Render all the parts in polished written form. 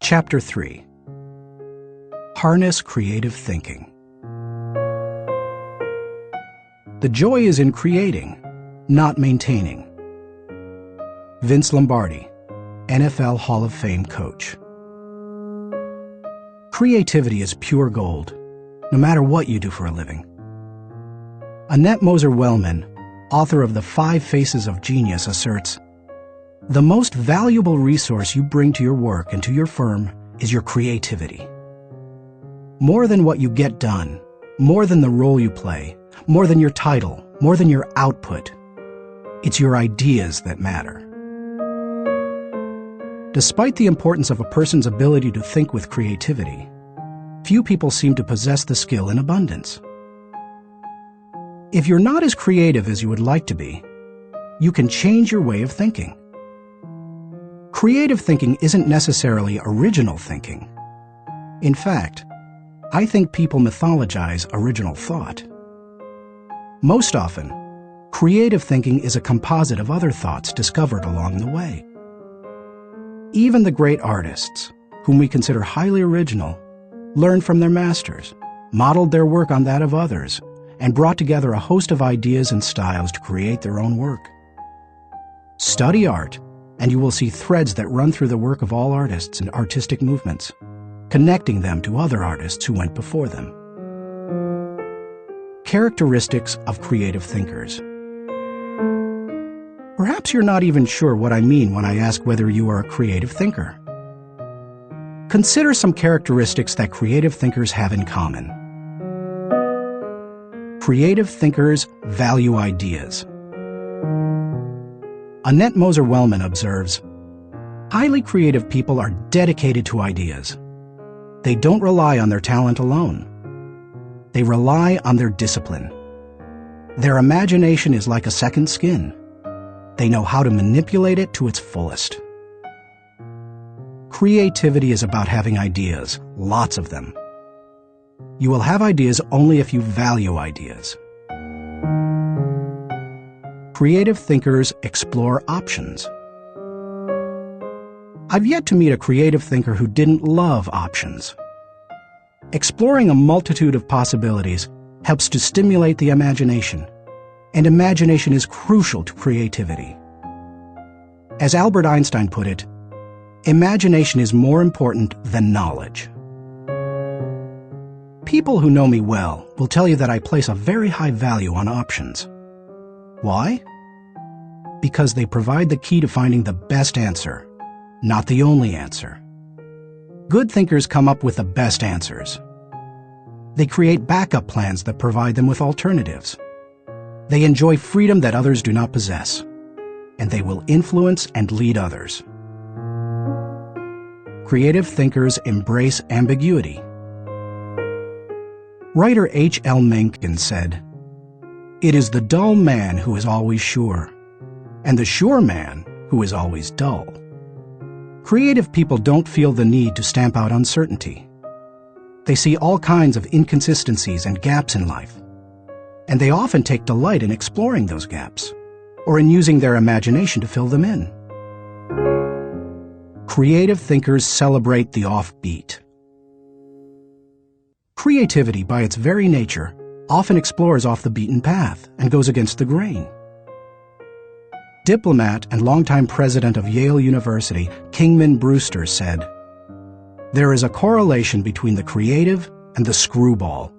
Chapter 3. Harness Creative Thinking. The joy is in creating, not maintaining. Vince Lombardi, NFL Hall of Fame coach. Creativity is pure gold, no matter what you do for a living. Annette Moser-Wellman, author of The 5 Faces of Genius, asserts, "The most valuable resource you bring to your work and to your firm is your creativity. More than what you get done, more than the role you play, more than your title, more than your output, it's your ideas that matter." Despite the importance of a person's ability to think with creativity, few people seem to possess the skill in abundance. If you're not as creative as you would like to be, you can change your way of thinking. Creative thinking isn't necessarily original thinking. In fact, I think people mythologize original thought. Most often, creative thinking is a composite of other thoughts discovered along the way. Even the great artists, whom we consider highly original, learned from their masters, modeled their work on that of others, and brought together a host of ideas and styles to create their own work. Study art, and you will see threads that run through the work of all artists and artistic movements, connecting them to other artists who went before them. Characteristics of creative thinkers. Perhaps you're not even sure what I mean when I ask whether you are a creative thinker. Consider some characteristics that creative thinkers have in common. Creative thinkers value ideas. Annette Moser-Wellman observes, "Highly creative people are dedicated to ideas. They don't rely on their talent alone. They rely on their discipline. Their imagination is like a second skin. They know how to manipulate it to its fullest." Creativity is about having ideas, lots of them. You will have ideas only if you value ideas. Creative thinkers explore options. I've yet to meet a creative thinker who didn't love options. Exploring a multitude of possibilities helps to stimulate the imagination, and imagination is crucial to creativity. As Albert Einstein put it, imagination is more important than knowledge. People who know me well will tell you that I place a very high value on options. Why? Because they provide the key to finding the best answer, not the only answer. Good thinkers come up with the best answers. They create backup plans that provide them with alternatives. They enjoy freedom that others do not possess, and they will influence and lead others. Creative thinkers embrace ambiguity. Writer H.L. Mencken said, "It is the dull man who is always sure, and the sure man who is always dull." Creative people don't feel the need to stamp out uncertainty. They see all kinds of inconsistencies and gaps in life, and they often take delight in exploring those gaps, or in using their imagination to fill them in. Creative thinkers celebrate the offbeat. Creativity, by its very nature, often explores off the beaten path and goes against the grain. Diplomat and longtime president of Yale University, Kingman Brewster, said, "There is a correlation between the creative and the screwball,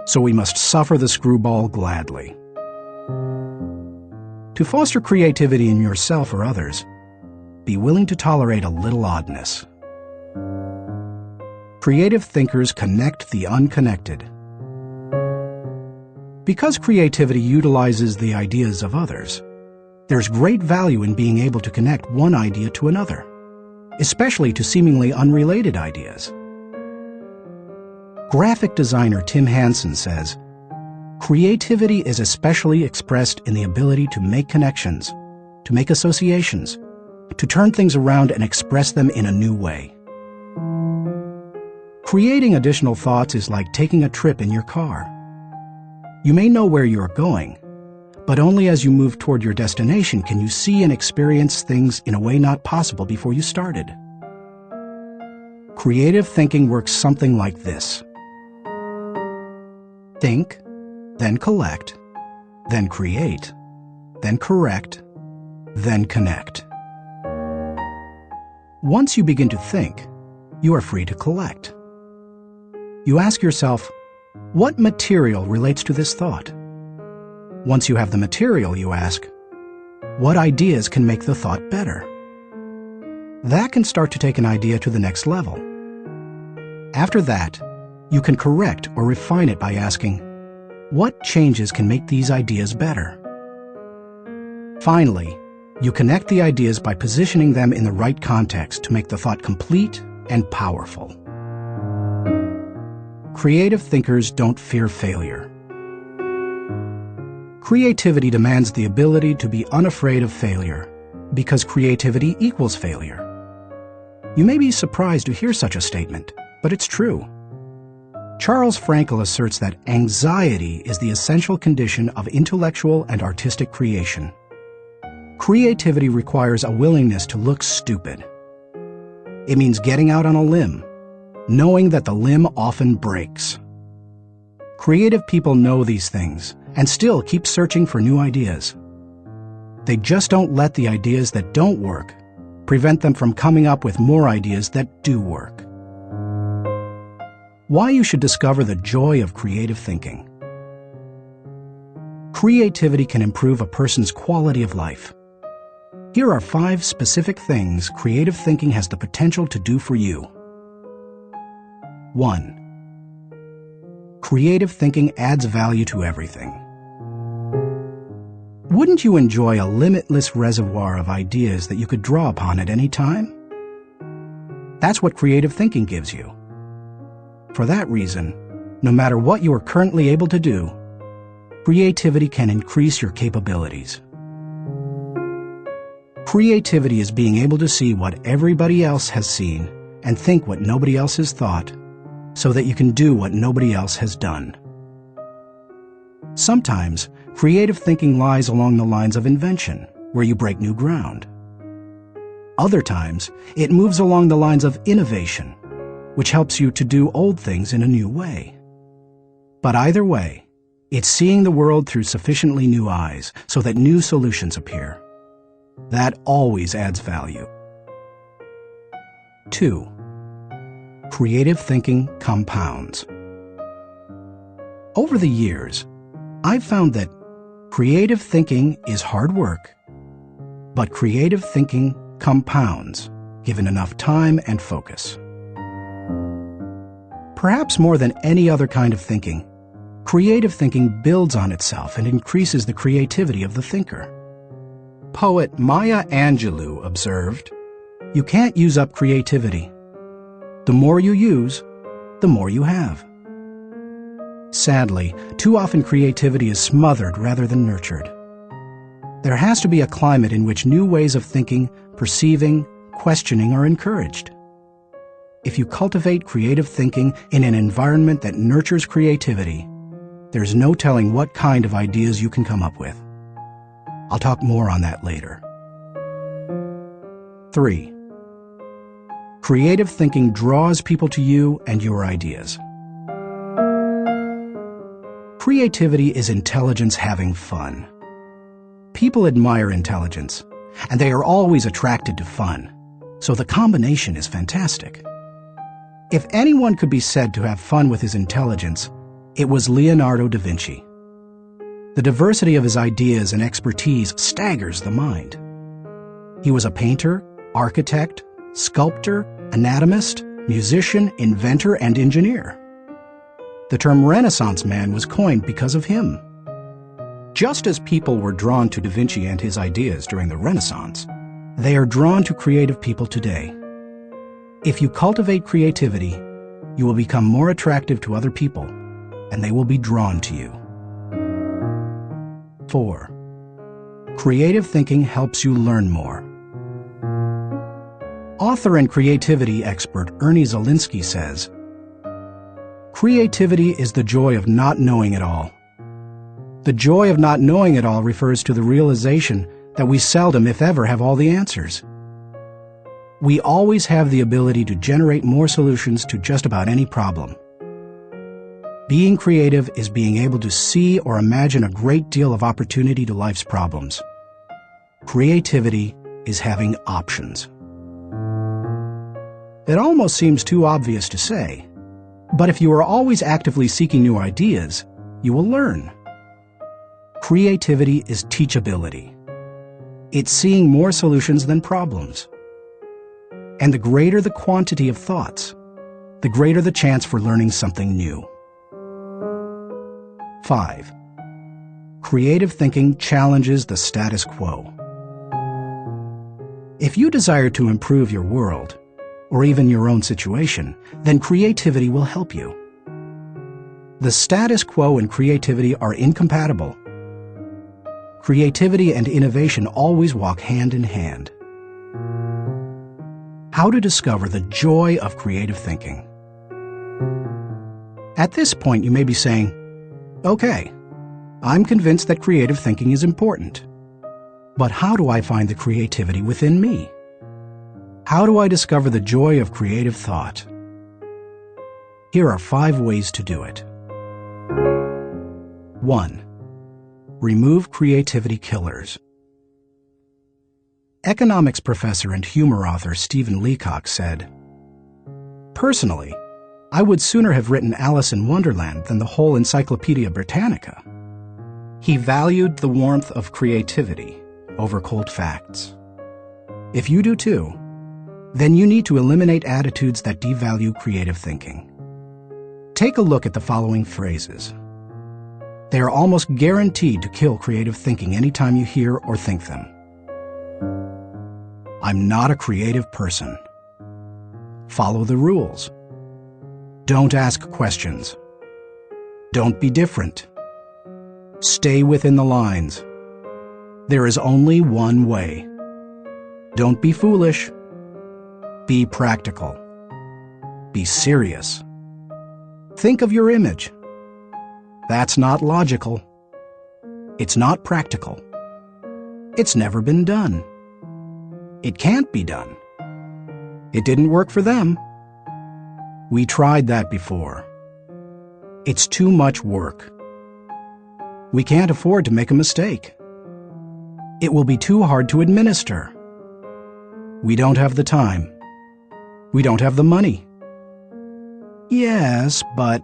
so we must suffer the screwball gladly." To foster creativity in yourself or others, be willing to tolerate a little oddness. Creative thinkers connect the unconnected. Because creativity utilizes the ideas of others, there's great value in being able to connect one idea to another, especially to seemingly unrelated ideas. Graphic designer Tim Hansen says, "Creativity is especially expressed in the ability to make connections, to make associations, to turn things around and express them in a new way." Creating additional thoughts is like taking a trip in your car. You may know where you're going, but only as you move toward your destination can you see and experience things in a way not possible before you started. Creative thinking works something like this. Think, then collect, then create, then correct, then connect. Once you begin to think, you are free to collect. You ask yourself, what material relates to this thought? Once you have the material, you ask, what ideas can make the thought better? That can start to take an idea to the next level. After that, you can correct or refine it by asking, what changes can make these ideas better? Finally, you connect the ideas by positioning them in the right context to make the thought complete and powerful. Creative thinkers don't fear failure. Creativity demands the ability to be unafraid of failure, because creativity equals failure. You may be surprised to hear such a statement, but it's true. Charles Frankel asserts that anxiety is the essential condition of intellectual and artistic creation. Creativity requires a willingness to look stupid. It means getting out on a limb, knowing that the limb often breaks. Creative people know these things and still keep searching for new ideas. They just don't let the ideas that don't work prevent them from coming up with more ideas that do work. Why you should discover the joy of creative thinking. Creativity can improve a person's quality of life. Here are 5 specific things creative thinking has the potential to do for you. 1. Creative thinking adds value to everything. Wouldn't you enjoy a limitless reservoir of ideas that you could draw upon at any time? That's what creative thinking gives you. For that reason, no matter what you are currently able to do, creativity can increase your capabilities. Creativity is being able to see what everybody else has seen and think what nobody else has thought, so that you can do what nobody else has done. Sometimes, creative thinking lies along the lines of invention, where you break new ground. Other times, it moves along the lines of innovation, which helps you to do old things in a new way. But either way, it's seeing the world through sufficiently new eyes so that new solutions appear. That always adds value. 2. Creative thinking compounds. Over the years, I've found that creative thinking is hard work, but creative thinking compounds, given enough time and focus. Perhaps more than any other kind of thinking, creative thinking builds on itself and increases the creativity of the thinker. Poet Maya Angelou observed, "You can't use up creativity. The more you use, the more you have." Sadly, too often creativity is smothered rather than nurtured. There has to be a climate in which new ways of thinking, perceiving, questioning are encouraged. If you cultivate creative thinking in an environment that nurtures creativity, there's no telling what kind of ideas you can come up with. I'll talk more on that later. 3. Creative thinking draws people to you and your ideas. Creativity is intelligence having fun. People admire intelligence, and they are always attracted to fun, so the combination is fantastic. If anyone could be said to have fun with his intelligence, it was Leonardo da Vinci. The diversity of his ideas and expertise staggers the mind. He was a painter, architect, sculptor, anatomist, musician, inventor, and engineer. The term Renaissance man was coined because of him. Just as people were drawn to Da Vinci and his ideas during the Renaissance, they are drawn to creative people today. If you cultivate creativity, you will become more attractive to other people, and they will be drawn to you. 4. Creative thinking helps you learn more. Author and creativity expert Ernie Zielinski says, "Creativity is the joy of not knowing it all. The joy of not knowing it all refers to the realization that we seldom, if ever, have all the answers. We always have the ability to generate more solutions to just about any problem. Being creative is being able to see or imagine a great deal of opportunity to life's problems. Creativity is having options. It almost seems too obvious to say, but if you are always actively seeking new ideas, you will learn. Creativity is teachability. It's seeing more solutions than problems. And the greater the quantity of thoughts, the greater the chance for learning something new. 5. Creative thinking challenges the status quo. If you desire to improve your world, or even your own situation, then creativity will help you. The status quo and creativity are incompatible. Creativity and innovation always walk hand in hand. How to discover the joy of creative thinking. At this point, you may be saying, "Okay, I'm convinced that creative thinking is important. But how do I find the creativity within me? How do I discover the joy of creative thought?" Here are 5 ways to do it. 1. Remove creativity killers. Economics professor and humor author Stephen Leacock said, "Personally, I would sooner have written Alice in Wonderland than the whole Encyclopedia Britannica." He valued the warmth of creativity over cold facts. If you do too, then you need to eliminate attitudes that devalue creative thinking. Take a look at the following phrases. They are almost guaranteed to kill creative thinking anytime you hear or think them. I'm not a creative person. Follow the rules. Don't ask questions. Don't be different. Stay within the lines. There is only one way. Don't be foolish. Be practical. Be serious. Think of your image. That's not logical. It's not practical. It's never been done. It can't be done. It didn't work for them. We tried that before. It's too much work. We can't afford to make a mistake. It will be too hard to administer. We don't have the time. We don't have the money. Yes, but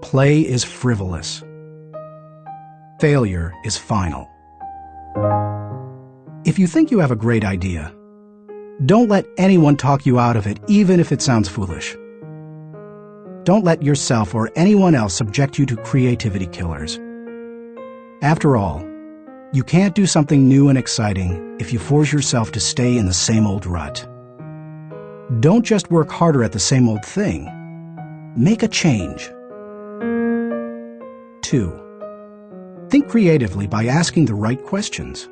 play is frivolous. Failure is final. If you think you have a great idea, don't let anyone talk you out of it, even if it sounds foolish. Don't let yourself or anyone else subject you to creativity killers. After all, you can't do something new and exciting if you force yourself to stay in the same old rut. Don't just work harder at the same old thing. Make a change. 2. Think creatively by asking the right questions.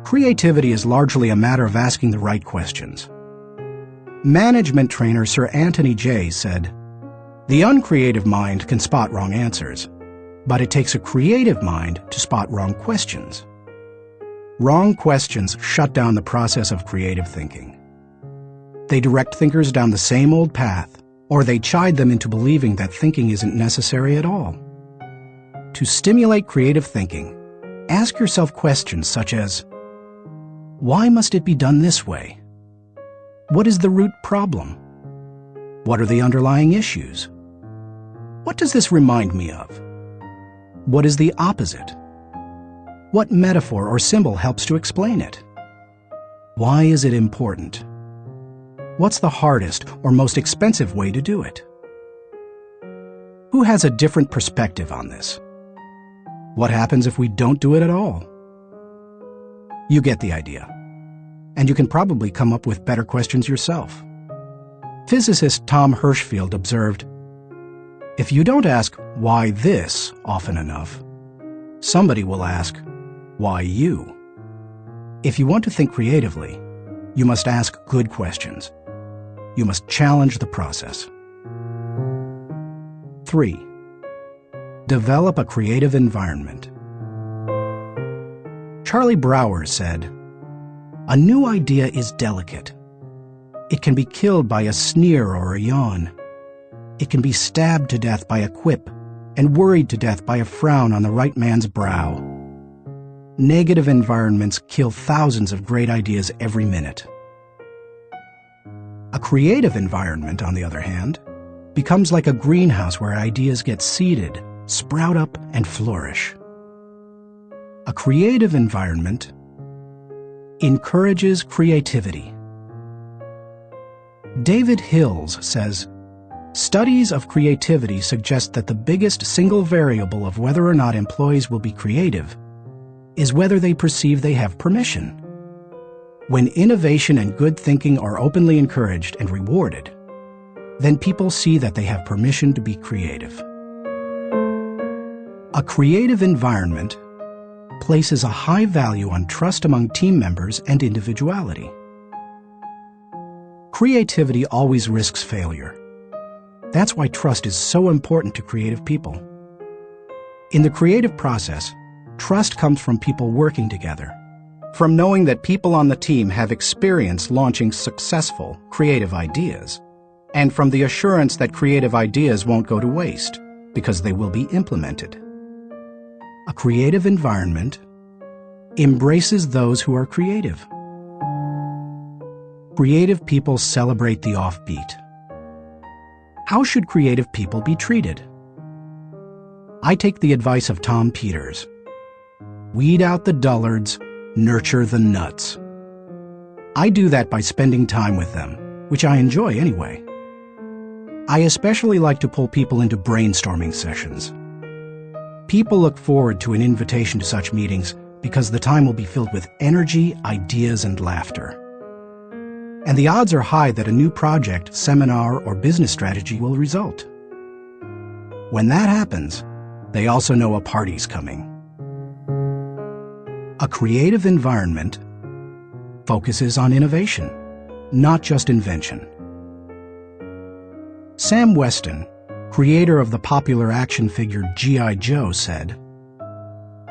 Creativity is largely a matter of asking the right questions. Management trainer Sir Anthony Jay said, "The uncreative mind can spot wrong answers, but it takes a creative mind to spot wrong questions." Wrong questions shut down the process of creative thinking. They direct thinkers down the same old path, or they chide them into believing that thinking isn't necessary at all. To stimulate creative thinking, ask yourself questions such as, why must it be done this way? What is the root problem? What are the underlying issues? What does this remind me of? What is the opposite? What metaphor or symbol helps to explain it? Why is it important? What's the hardest or most expensive way to do it? Who has a different perspective on this? What happens if we don't do it at all? You get the idea. And you can probably come up with better questions yourself. Physicist Tom Hirschfeld observed, "If you don't ask, why this, often enough, somebody will ask, why you?" If you want to think creatively, you must ask good questions. You must challenge the process. 3. Develop a creative environment. Charlie Brouwer said, A new idea is delicate. It can be killed by a sneer or a yawn. It can be stabbed to death by a quip and worried to death by a frown on the right man's brow. Negative environments kill thousands of great ideas every minute. A creative environment, on the other hand, becomes like a greenhouse where ideas get seeded, sprout up, and flourish. A creative environment encourages creativity. David Hills says, "Studies of creativity suggest that the biggest single variable of whether or not employees will be creative is whether they perceive they have permission. When innovation and good thinking are openly encouraged and rewarded, then people see that they have permission to be creative." A creative environment places a high value on trust among team members and individuality. Creativity always risks failure. That's why trust is so important to creative people. In the creative process, trust comes from people working together, from knowing that people on the team have experience launching successful, creative ideas, and from the assurance that creative ideas won't go to waste because they will be implemented. A creative environment embraces those who are creative. Creative people celebrate the offbeat. How should creative people be treated? I take the advice of Tom Peters. Weed out the dullards, nurture the nuts. I do that by spending time with them, which I enjoy anyway. I especially like to pull people into brainstorming sessions. People look forward to an invitation to such meetings because the time will be filled with energy, ideas, and laughter. And the odds are high that a new project, seminar, or business strategy will result. When that happens, they also know a party's coming. A creative environment focuses on innovation, not just invention. Sam Weston, creator of the popular action figure G.I. Joe, said,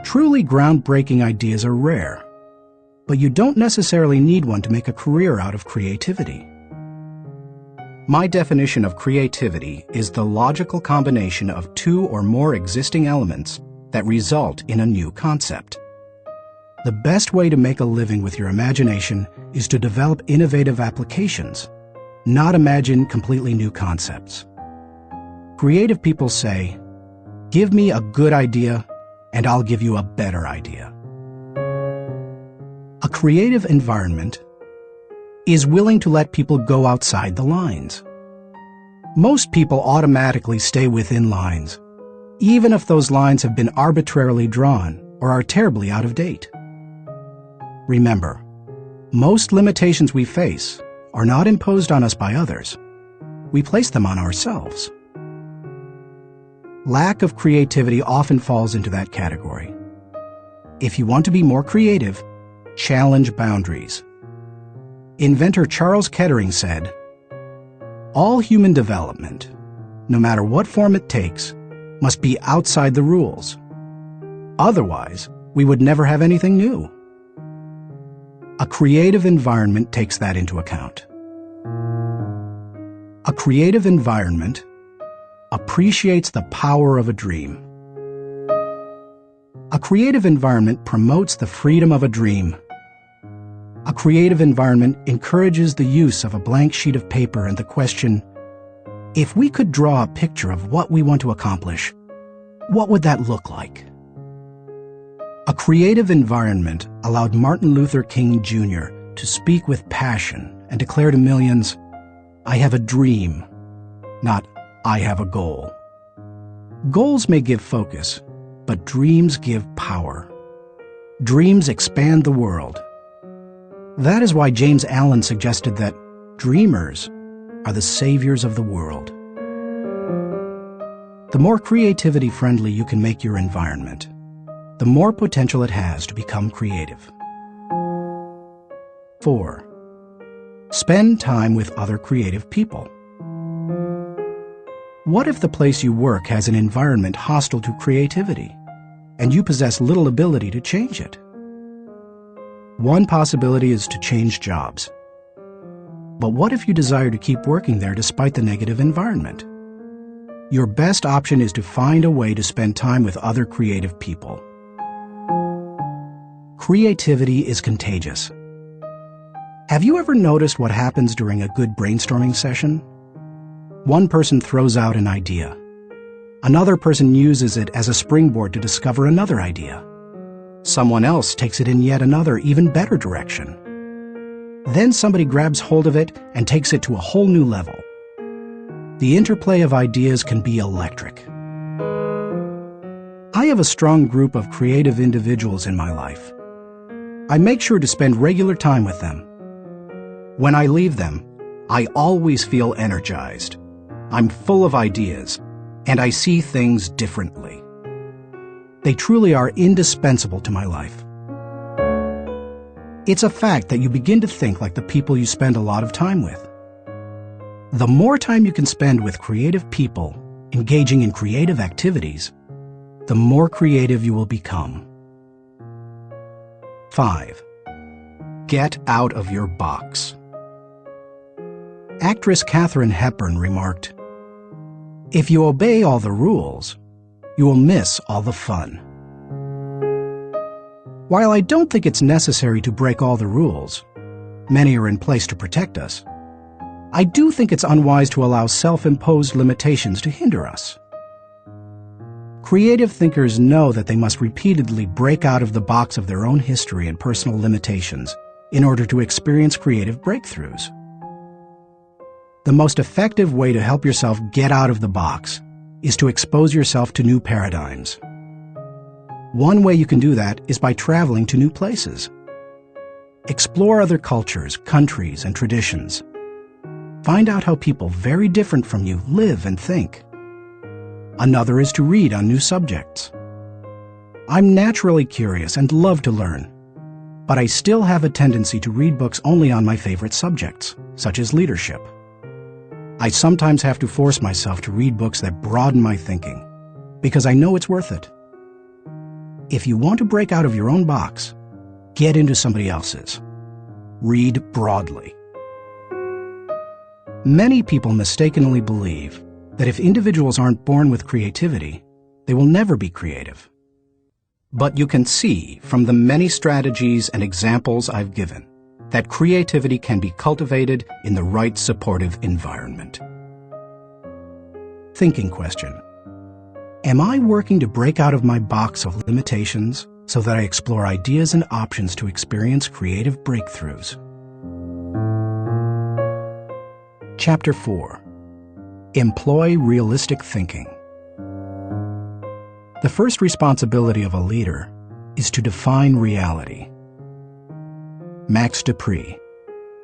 "Truly groundbreaking ideas are rare, but you don't necessarily need one to make a career out of creativity." My definition of creativity is the logical combination of two or more existing elements that result in a new concept. The best way to make a living with your imagination is to develop innovative applications, not imagine completely new concepts. Creative people say, "Give me a good idea, and I'll give you a better idea." A creative environment is willing to let people go outside the lines. Most people automatically stay within lines, even if those lines have been arbitrarily drawn or are terribly out of date. Remember, most limitations we face are not imposed on us by others. We place them on ourselves. Lack of creativity often falls into that category. If you want to be more creative, challenge boundaries. Inventor Charles Kettering said, "All human development, no matter what form it takes, must be outside the rules. Otherwise, we would never have anything new." A creative environment takes that into account. A creative environment appreciates the power of a dream. A creative environment promotes the freedom of a dream. A creative environment encourages the use of a blank sheet of paper and the question, if we could draw a picture of what we want to accomplish, what would that look like? A creative environment allowed Martin Luther King Jr. to speak with passion and declare to millions, "I have a dream," not "I have a goal." Goals may give focus, but dreams give power. Dreams expand the world. That is why James Allen suggested that dreamers are the saviors of the world. The more creativity-friendly you can make your environment, the more potential it has to become creative. 4. Spend time with other creative people. What if the place you work has an environment hostile to creativity, and you possess little ability to change it? One possibility is to change jobs. But what if you desire to keep working there despite the negative environment? Your best option is to find a way to spend time with other creative people. Creativity is contagious. Have you ever noticed what happens during a good brainstorming session? One person throws out an idea. Another person uses it as a springboard to discover another idea. Someone else takes it in yet another, even better direction. Then somebody grabs hold of it and takes it to a whole new level. The interplay of ideas can be electric. I have a strong group of creative individuals in my life. I make sure to spend regular time with them. When I leave them, I always feel energized. I'm full of ideas, and I see things differently. They truly are indispensable to my life. It's a fact that you begin to think like the people you spend a lot of time with. The more time you can spend with creative people, engaging in creative activities, the more creative you will become. 5. Get out of your box. Actress Katharine Hepburn remarked, "If you obey all the rules, you will miss all the fun." While I don't think it's necessary to break all the rules, many are in place to protect us, I do think it's unwise to allow self-imposed limitations to hinder us. Creative thinkers know that they must repeatedly break out of the box of their own history and personal limitations in order to experience creative breakthroughs. The most effective way to help yourself get out of the box is to expose yourself to new paradigms. One way you can do that is by traveling to new places. Explore other cultures, countries, and traditions. Find out how people very different from you live and think. Another is to read on new subjects. I'm naturally curious and love to learn, but I still have a tendency to read books only on my favorite subjects, such as leadership. I sometimes have to force myself to read books that broaden my thinking, because I know it's worth it. If you want to break out of your own box, get into somebody else's. Read broadly. Many people mistakenly believe that if individuals aren't born with creativity, they will never be creative. But you can see from the many strategies and examples I've given that creativity can be cultivated in the right supportive environment. Thinking question. Am I working to break out of my box of limitations so that I explore ideas and options to experience creative breakthroughs? Chapter 4. Employ realistic thinking. The first responsibility of a leader is to define reality. Max Dupree,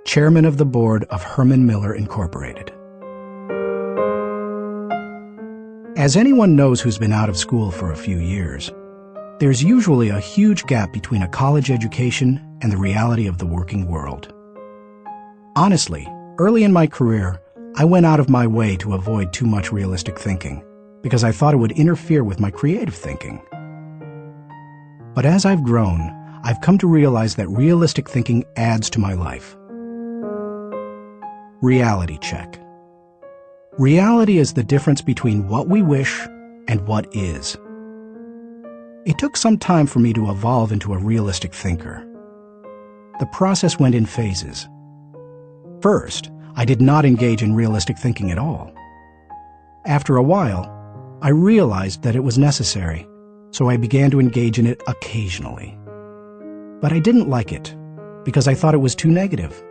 Chairman of the Board of Herman Miller Incorporated. As anyone knows who's been out of school for a few years, there's usually a huge gap between a college education and the reality of the working world. Honestly, early in my career, I went out of my way to avoid too much realistic thinking because I thought it would interfere with my creative thinking. But as I've grown, I've come to realize that realistic thinking adds to my life. Reality check. Reality is the difference between what we wish and what is. It took some time for me to evolve into a realistic thinker. The process went in phases. First, I did not engage in realistic thinking at all. After a while, I realized that it was necessary, so I began to engage in it occasionally. But I didn't like it, because I thought it was too negative.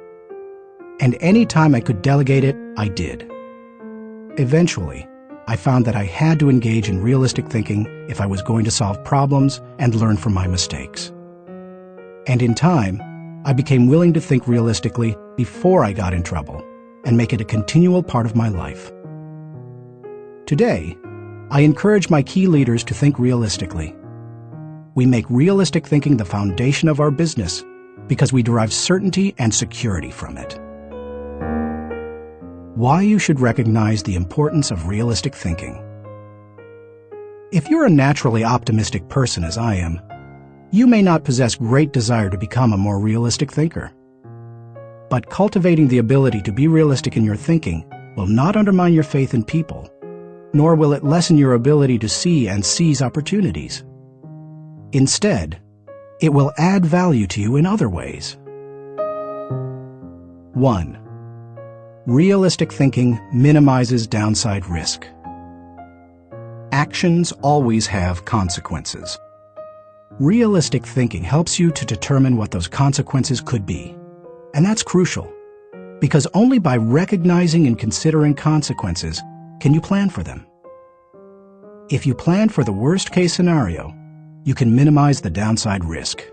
And any time I could delegate it, I did. Eventually, I found that I had to engage in realistic thinking if I was going to solve problems and learn from my mistakes. And in time, I became willing to think realistically before I got in trouble and make it a continual part of my life. Today, I encourage my key leaders to think realistically. We make realistic thinking the foundation of our business because we derive certainty and security from it. Why you should recognize the importance of realistic thinking. If you're a naturally optimistic person as I am, You may not possess great desire to become a more realistic thinker. But cultivating the ability to be realistic in your thinking will not undermine your faith in people, nor will it lessen your ability to see and seize opportunities. Instead, it will add value to you in other ways. 1. Realistic thinking minimizes downside risk. Actions always have consequences. Realistic thinking helps you to determine what those consequences could be. And that's crucial, because only by recognizing and considering consequences can you plan for them. If you plan for the worst-case scenario, you can minimize the downside risk.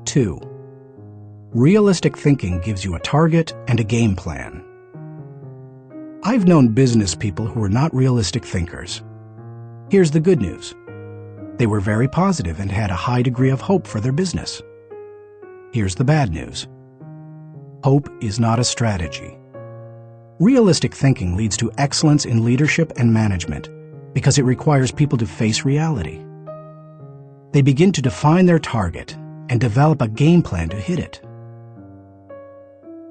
2. Realistic thinking gives you a target and a game plan. I've known business people who were not realistic thinkers. Here's the good news. They were very positive and had a high degree of hope for their business. Here's the bad news. Hope is not a strategy. Realistic thinking leads to excellence in leadership and management because it requires people to face reality. They begin to define their target and develop a game plan to hit it.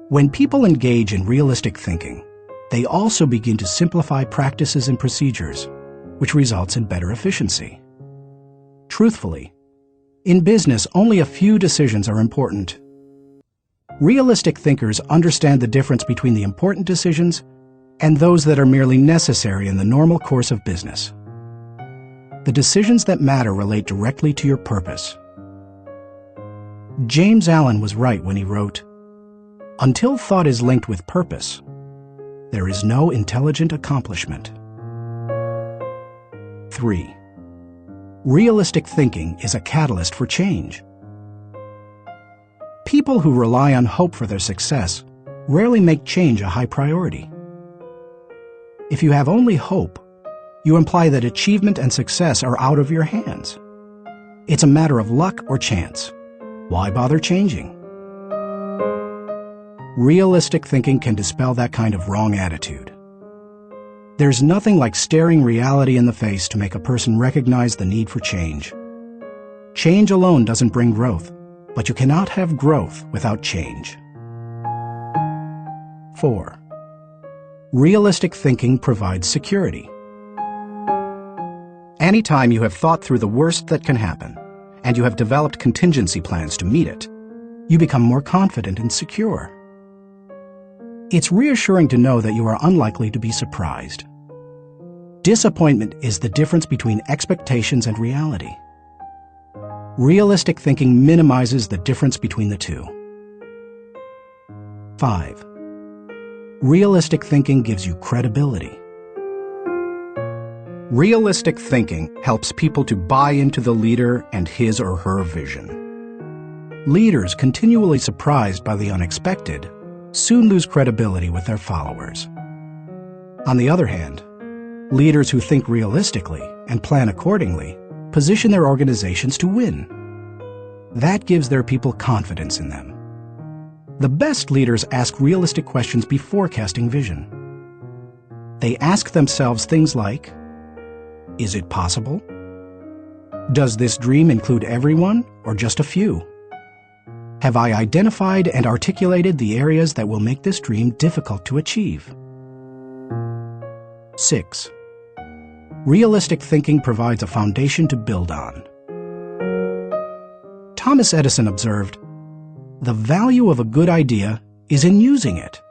When people engage in realistic thinking, they also begin to simplify practices and procedures, which results in better efficiency. Truthfully, in business, only a few decisions are important. Realistic thinkers understand the difference between the important decisions and those that are merely necessary in the normal course of business. The decisions that matter relate directly to your purpose. James Allen was right when he wrote, "Until thought is linked with purpose, there is no intelligent accomplishment." 3. Realistic thinking is a catalyst for change. People who rely on hope for their success rarely make change a high priority. If you have only hope, you imply that achievement and success are out of your hands. It's a matter of luck or chance. Why bother changing? Realistic thinking can dispel that kind of wrong attitude. There's nothing like staring reality in the face to make a person recognize the need for change. Change alone doesn't bring growth, but you cannot have growth without change. 4. Realistic thinking provides security. Anytime you have thought through the worst that can happen, and you have developed contingency plans to meet it, you become more confident and secure. It's reassuring to know that you are unlikely to be surprised. Disappointment is the difference between expectations and reality. Realistic thinking minimizes the difference between the two. 5. Realistic thinking gives you credibility. Realistic thinking helps people to buy into the leader and his or her vision. Leaders continually surprised by the unexpected soon lose credibility with their followers. On the other hand, leaders who think realistically and plan accordingly position their organizations to win. That gives their people confidence in them. The best leaders ask realistic questions before casting vision. They ask themselves things like, is it possible? Does this dream include everyone or just a few? Have I identified and articulated the areas that will make this dream difficult to achieve? 6. Realistic thinking provides a foundation to build on. Thomas Edison observed, "The value of a good idea is in using it."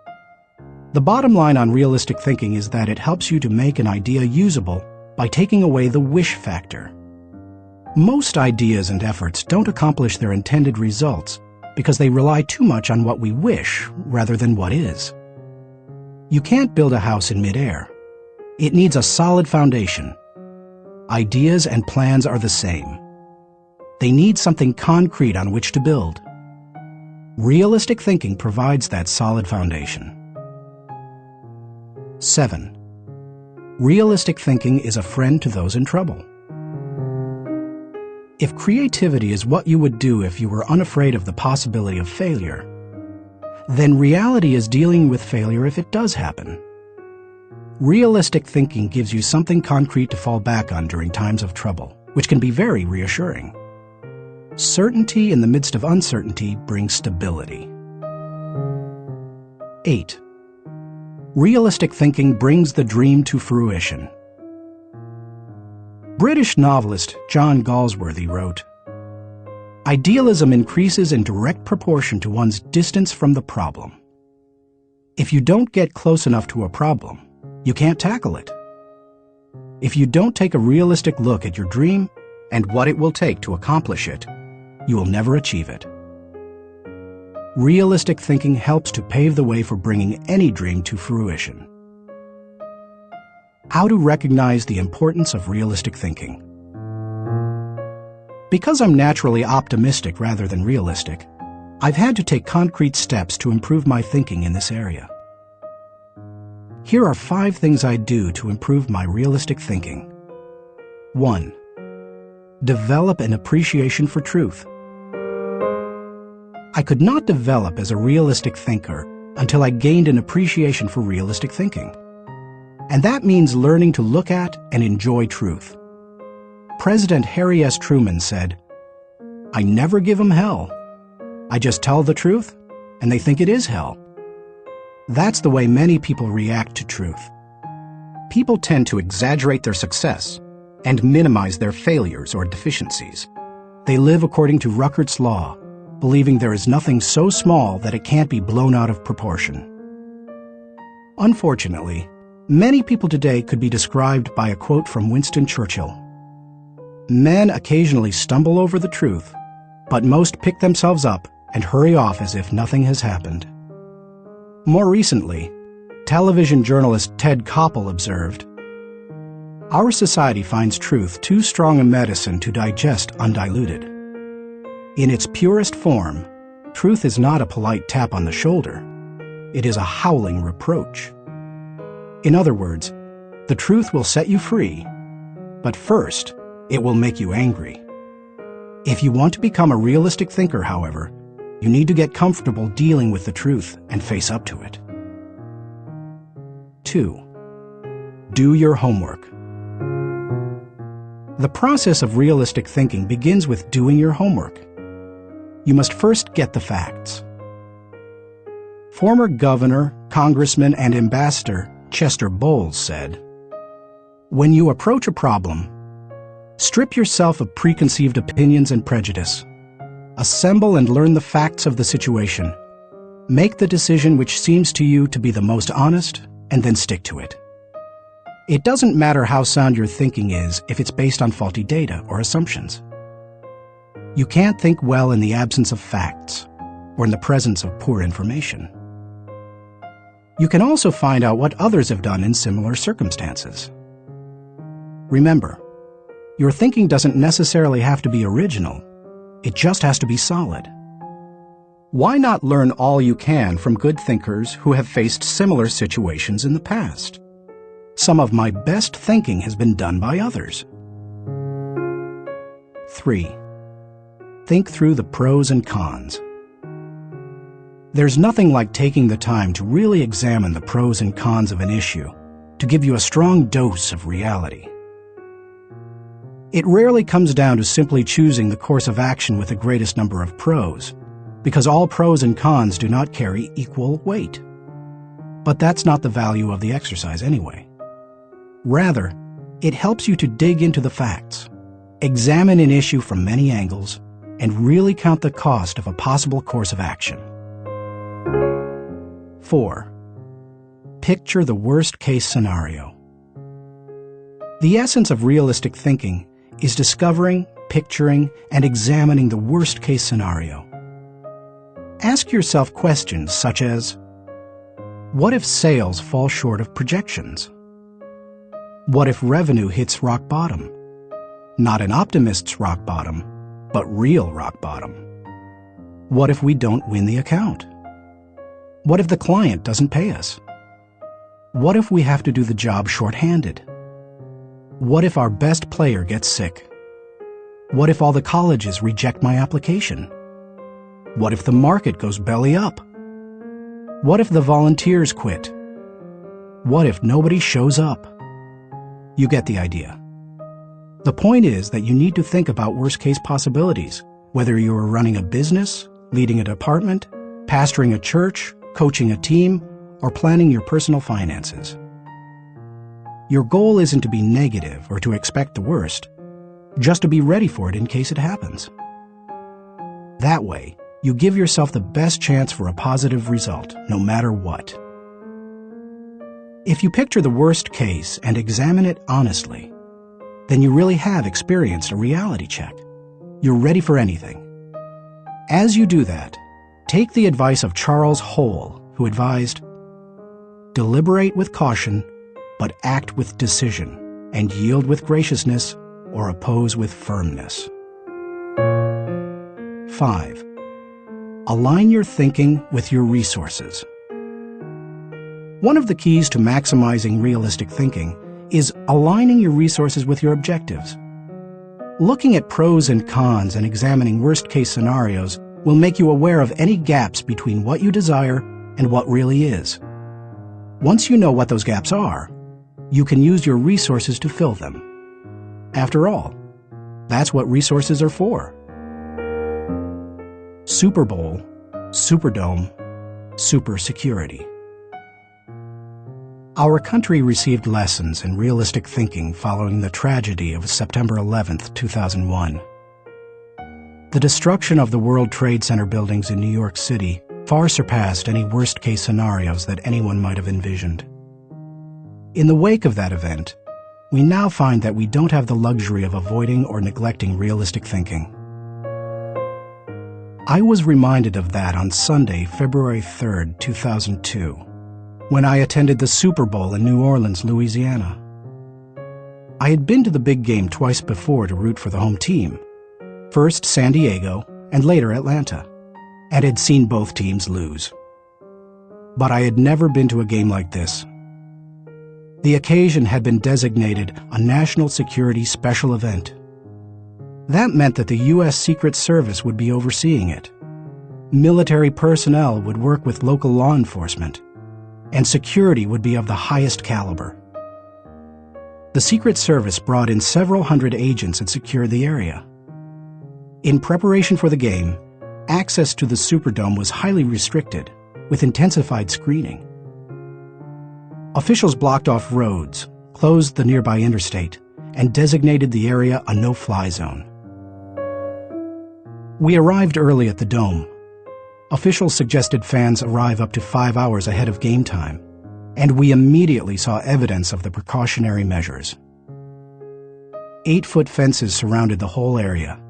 The bottom line on realistic thinking is that it helps you to make an idea usable by taking away the wish factor. Most ideas and efforts don't accomplish their intended results because they rely too much on what we wish rather than what is. You can't build a house in midair. It needs a solid foundation. Ideas and plans are the same. They need something concrete on which to build. Realistic thinking provides that solid foundation. 7. Realistic thinking is a friend to those in trouble. If creativity is what you would do if you were unafraid of the possibility of failure, then reality is dealing with failure if it does happen. Realistic thinking gives you something concrete to fall back on during times of trouble. which can be very reassuring. Certainty in the midst of uncertainty brings stability. 8. Realistic thinking brings the dream to fruition. British novelist John Galsworthy wrote, "Idealism increases in direct proportion to one's distance from the problem. If you don't get close enough to a problem, you can't tackle it. If you don't take a realistic look at your dream and what it will take to accomplish it, you will never achieve it." Realistic thinking helps to pave the way for bringing any dream to fruition. How to recognize the importance of realistic thinking. Because I'm naturally optimistic rather than realistic, I've had to take concrete steps to improve my thinking in this area. Here are 5 things I do to improve my realistic thinking. 1. Develop an appreciation for truth. I could not develop as a realistic thinker until I gained an appreciation for realistic thinking. And that means learning to look at and enjoy truth. President Harry S. Truman said, "I never give them hell. I just tell the truth, and they think it is hell." That's the way many people react to truth. People tend to exaggerate their success and minimize their failures or deficiencies. They live according to Ruckert's law, believing there is nothing so small that it can't be blown out of proportion. Unfortunately, many people today could be described by a quote from Winston Churchill. "Men occasionally stumble over the truth, but most pick themselves up and hurry off as if nothing has happened." More recently, television journalist Ted Koppel observed, "Our society finds truth too strong a medicine to digest undiluted. In its purest form, truth is not a polite tap on the shoulder. It is a howling reproach." In other words, the truth will set you free, but first, it will make you angry. If you want to become a realistic thinker, however, you need to get comfortable dealing with the truth and face up to it. 2. Do your homework. The process of realistic thinking begins with doing your homework. You must first get the facts. Former governor, congressman, and ambassador Chester Bowles said, "When you approach a problem, strip yourself of preconceived opinions and prejudice. Assemble and learn the facts of the situation. Make the decision which seems to you to be the most honest, and then stick to it." It doesn't matter how sound your thinking is if it's based on faulty data or assumptions. You can't think well in the absence of facts or in the presence of poor information. You can also find out what others have done in similar circumstances. Remember, your thinking doesn't necessarily have to be original. It just has to be solid. Why not learn all you can from good thinkers who have faced similar situations in the past? Some of my best thinking has been done by others. 3. Think through the pros and cons. There's nothing like taking the time to really examine the pros and cons of an issue to give you a strong dose of reality. It rarely comes down to simply choosing the course of action with the greatest number of pros, because all pros and cons do not carry equal weight. But that's not the value of the exercise anyway. Rather, it helps you to dig into the facts, examine an issue from many angles, and really count the cost of a possible course of action. 4. Picture the worst-case scenario. The essence of realistic thinking is discovering, picturing, and examining the worst-case scenario. Ask yourself questions such as, what if sales fall short of projections? What if revenue hits rock bottom? Not an optimist's rock bottom, but real rock bottom. What if we don't win the account? What if the client doesn't pay us? What if we have to do the job short-handed? What if our best player gets sick? What if all the colleges reject my application? What if the market goes belly up? What if the volunteers quit? What if nobody shows up? You get the idea. The point is that you need to think about worst-case possibilities, whether you are running a business, leading a department, pastoring a church, coaching a team, or planning your personal finances. Your goal isn't to be negative or to expect the worst, just to be ready for it in case it happens. That way, you give yourself the best chance for a positive result, no matter what. If you picture the worst case and examine it honestly, then you really have experienced a reality check. You're ready for anything. As you do that, take the advice of Charles Hole, who advised, "Deliberate with caution, but act with decision, and yield with graciousness, or oppose with firmness." 5. Align your thinking with your resources. One of the keys to maximizing realistic thinking is aligning your resources with your objectives. Looking at pros and cons and examining worst-case scenarios will make you aware of any gaps between what you desire and what really is. Once you know what those gaps are, you can use your resources to fill them. After all, that's what resources are for. Super Bowl, Superdome, Super Security. Our country received lessons in realistic thinking following the tragedy of September 11, 2001. The destruction of the World Trade Center buildings in New York City far surpassed any worst-case scenarios that anyone might have envisioned. In the wake of that event, we now find that we don't have the luxury of avoiding or neglecting realistic thinking. I was reminded of that on Sunday, February 3, 2002, when I attended the Super Bowl in New Orleans, Louisiana. I had been to the big game twice before to root for the home team, first San Diego and later Atlanta, and had seen both teams lose. But I had never been to a game like this. The occasion had been designated a national security special event. That meant that the U.S. Secret Service would be overseeing it. Military personnel would work with local law enforcement, and security would be of the highest caliber. The Secret Service brought in several hundred agents and secured the area. In preparation for the game, access to the Superdome was highly restricted, with intensified screening. Officials blocked off roads, closed the nearby interstate, and designated the area a no-fly zone. We arrived early at the Dome. Officials suggested fans arrive up to 5 hours ahead of game time, and we immediately saw evidence of the precautionary measures. 8-foot fences surrounded the whole area,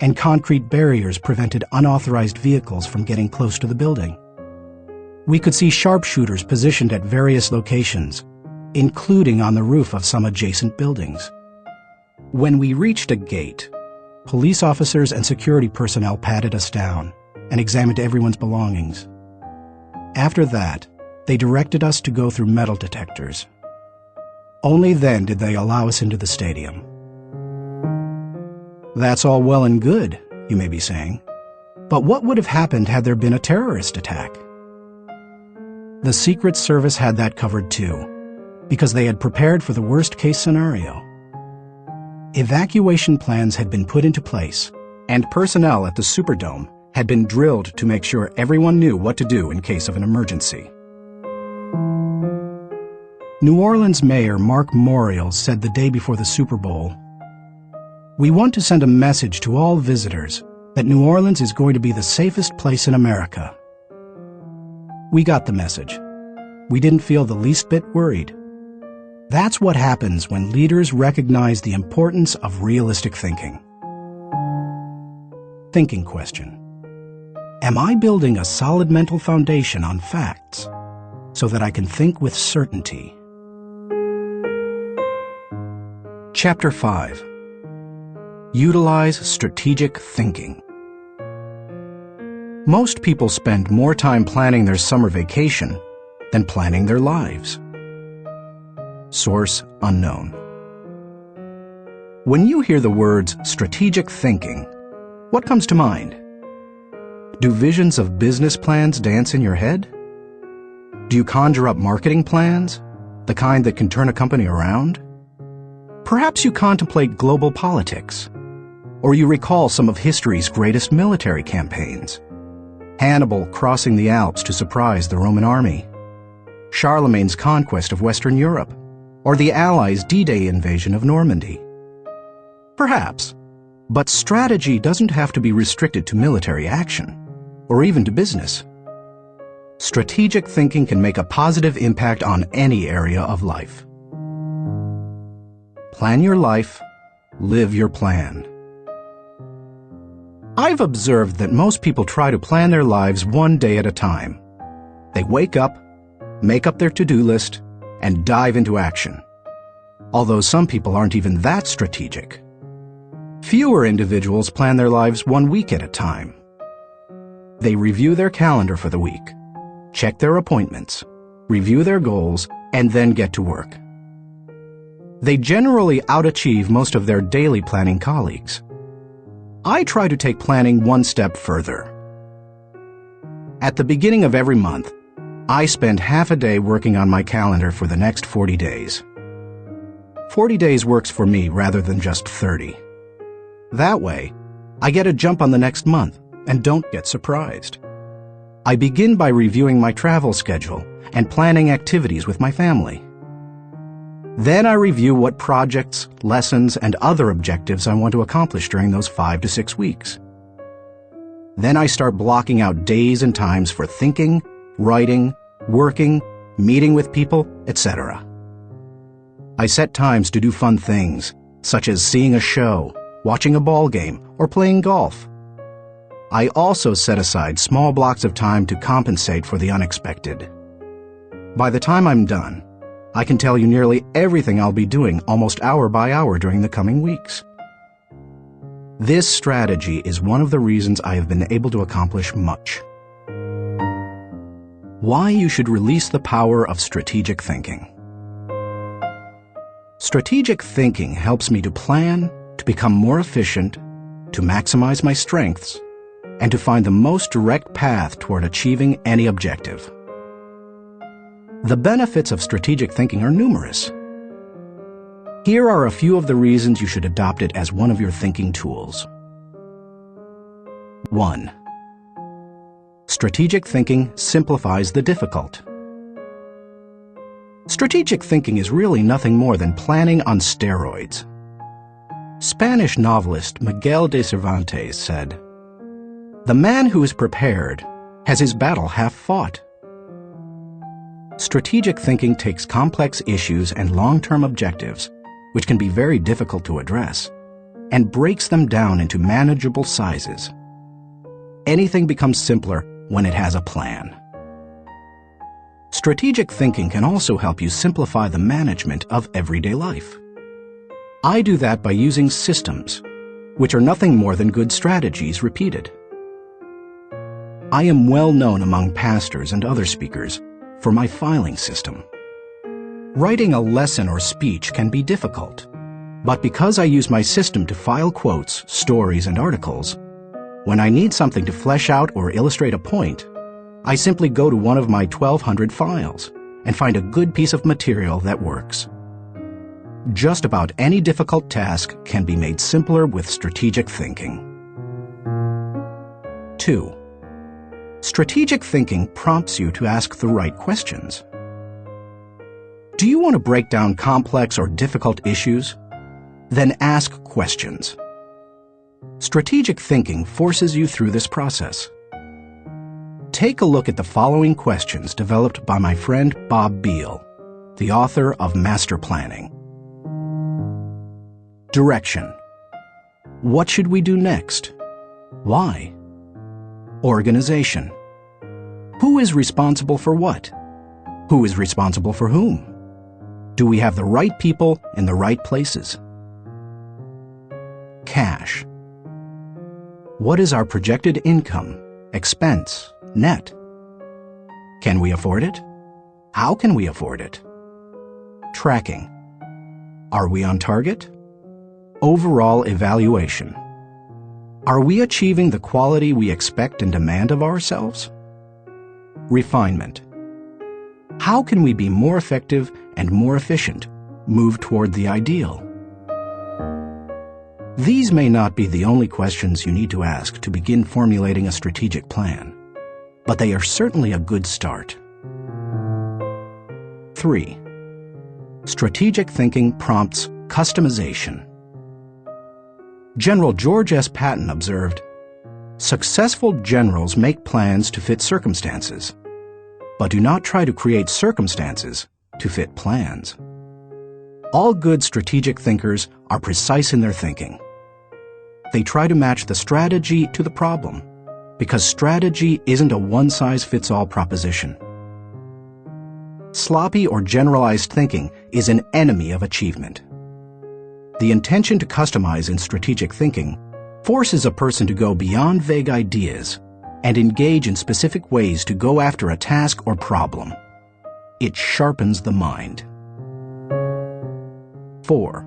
and concrete barriers prevented unauthorized vehicles from getting close to the building. We could see sharpshooters positioned at various locations, including on the roof of some adjacent buildings. When we reached a gate, police officers and security personnel patted us down and examined everyone's belongings. After that, they directed us to go through metal detectors. Only then did they allow us into the stadium. That's all well and good, you may be saying. But what would have happened had there been a terrorist attack? The Secret Service had that covered too, because they had prepared for the worst-case scenario. Evacuation plans had been put into place, and personnel at the Superdome had been drilled to make sure everyone knew what to do in case of an emergency. New Orleans Mayor Mark Morial said the day before the Super Bowl, "We want to send a message to all visitors that New Orleans is going to be the safest place in America." We got the message. We didn't feel the least bit worried. That's what happens when leaders recognize the importance of realistic thinking. Thinking question. Am I building a solid mental foundation on facts so that I can think with certainty? Chapter 5. Utilize strategic thinking. Most people spend more time planning their summer vacation than planning their lives. Source unknown. When you hear the words strategic thinking, what comes to mind? Do visions of business plans dance in your head? Do you conjure up marketing plans, the kind that can turn a company around? Perhaps you contemplate global politics, or you recall some of history's greatest military campaigns. Hannibal crossing the Alps to surprise the Roman army, Charlemagne's conquest of Western Europe, or the Allies' D-Day invasion of Normandy. Perhaps, but strategy doesn't have to be restricted to military action, or even to business. Strategic thinking can make a positive impact on any area of life. Plan your life, live your plan. I've observed that most people try to plan their lives one day at a time. They wake up, make up their to-do list, and dive into action. Although some people aren't even that strategic. Fewer individuals plan their lives 1 week at a time. They review their calendar for the week, check their appointments, review their goals, and then get to work. They generally outachieve most of their daily planning colleagues. I try to take planning one step further. At the beginning of every month, I spend half a day working on my calendar for the next 40 days. 40 days works for me rather than just 30. That way, I get a jump on the next month and don't get surprised. I begin by reviewing my travel schedule and planning activities with my family. Then I review what projects, lessons, and other objectives I want to accomplish during those 5 to 6 weeks. Then I start blocking out days and times for thinking, writing, working, meeting with people, etc. I set times to do fun things, such as seeing a show, watching a ball game, or playing golf. I also set aside small blocks of time to compensate for the unexpected. By the time I'm done, I can tell you nearly everything I'll be doing almost hour by hour during the coming weeks. This strategy is one of the reasons I have been able to accomplish much. Why you should release the power of strategic thinking. Strategic thinking helps me to plan, to become more efficient, to maximize my strengths, and to find the most direct path toward achieving any objective. The benefits of strategic thinking are numerous. Here are a few of the reasons you should adopt it as one of your thinking tools. 1. Strategic thinking simplifies the difficult. Strategic thinking is really nothing more than planning on steroids. Spanish novelist Miguel de Cervantes said, "The man who is prepared has his battle half fought." Strategic thinking takes complex issues and long-term objectives, which can be very difficult to address, and breaks them down into manageable sizes. Anything becomes simpler when it has a plan. Strategic thinking can also help you simplify the management of everyday life. I do that by using systems, which are nothing more than good strategies repeated. I am well known among pastors and other speakers for my filing system. Writing a lesson or speech can be difficult, but because I use my system to file quotes, stories, and articles, when I need something to flesh out or illustrate a point, I simply go to one of my 1,200 files and find a good piece of material that works. Just about any difficult task can be made simpler with strategic thinking. 2. Strategic thinking prompts you to ask the right questions. Do you want to break down complex or difficult issues? Then ask questions. Strategic thinking forces you through this process. Take a look at the following questions developed by my friend Bob Beal, the author of Master Planning. Direction. What should we do next? Why? Organization. Who is responsible for what? Who is responsible for whom? Do we have the right people in the right places? Cash. What is our projected income, expense, net? Can we afford it? How can we afford it? Tracking. Are we on target? Overall evaluation. Are we achieving the quality we expect and demand of ourselves? Refinement. How can we be more effective and more efficient, move toward the ideal? These may not be the only questions you need to ask to begin formulating a strategic plan, but they are certainly a good start. 3. Strategic thinking prompts customization. General George S. Patton observed, "Successful generals make plans to fit circumstances, but do not try to create circumstances to fit plans." All good strategic thinkers are precise in their thinking. They try to match the strategy to the problem, because strategy isn't a one-size-fits-all proposition. Sloppy or generalized thinking is an enemy of achievement. The intention to customize in strategic thinking forces a person to go beyond vague ideas and engage in specific ways to go after a task or problem. It sharpens the mind. 4.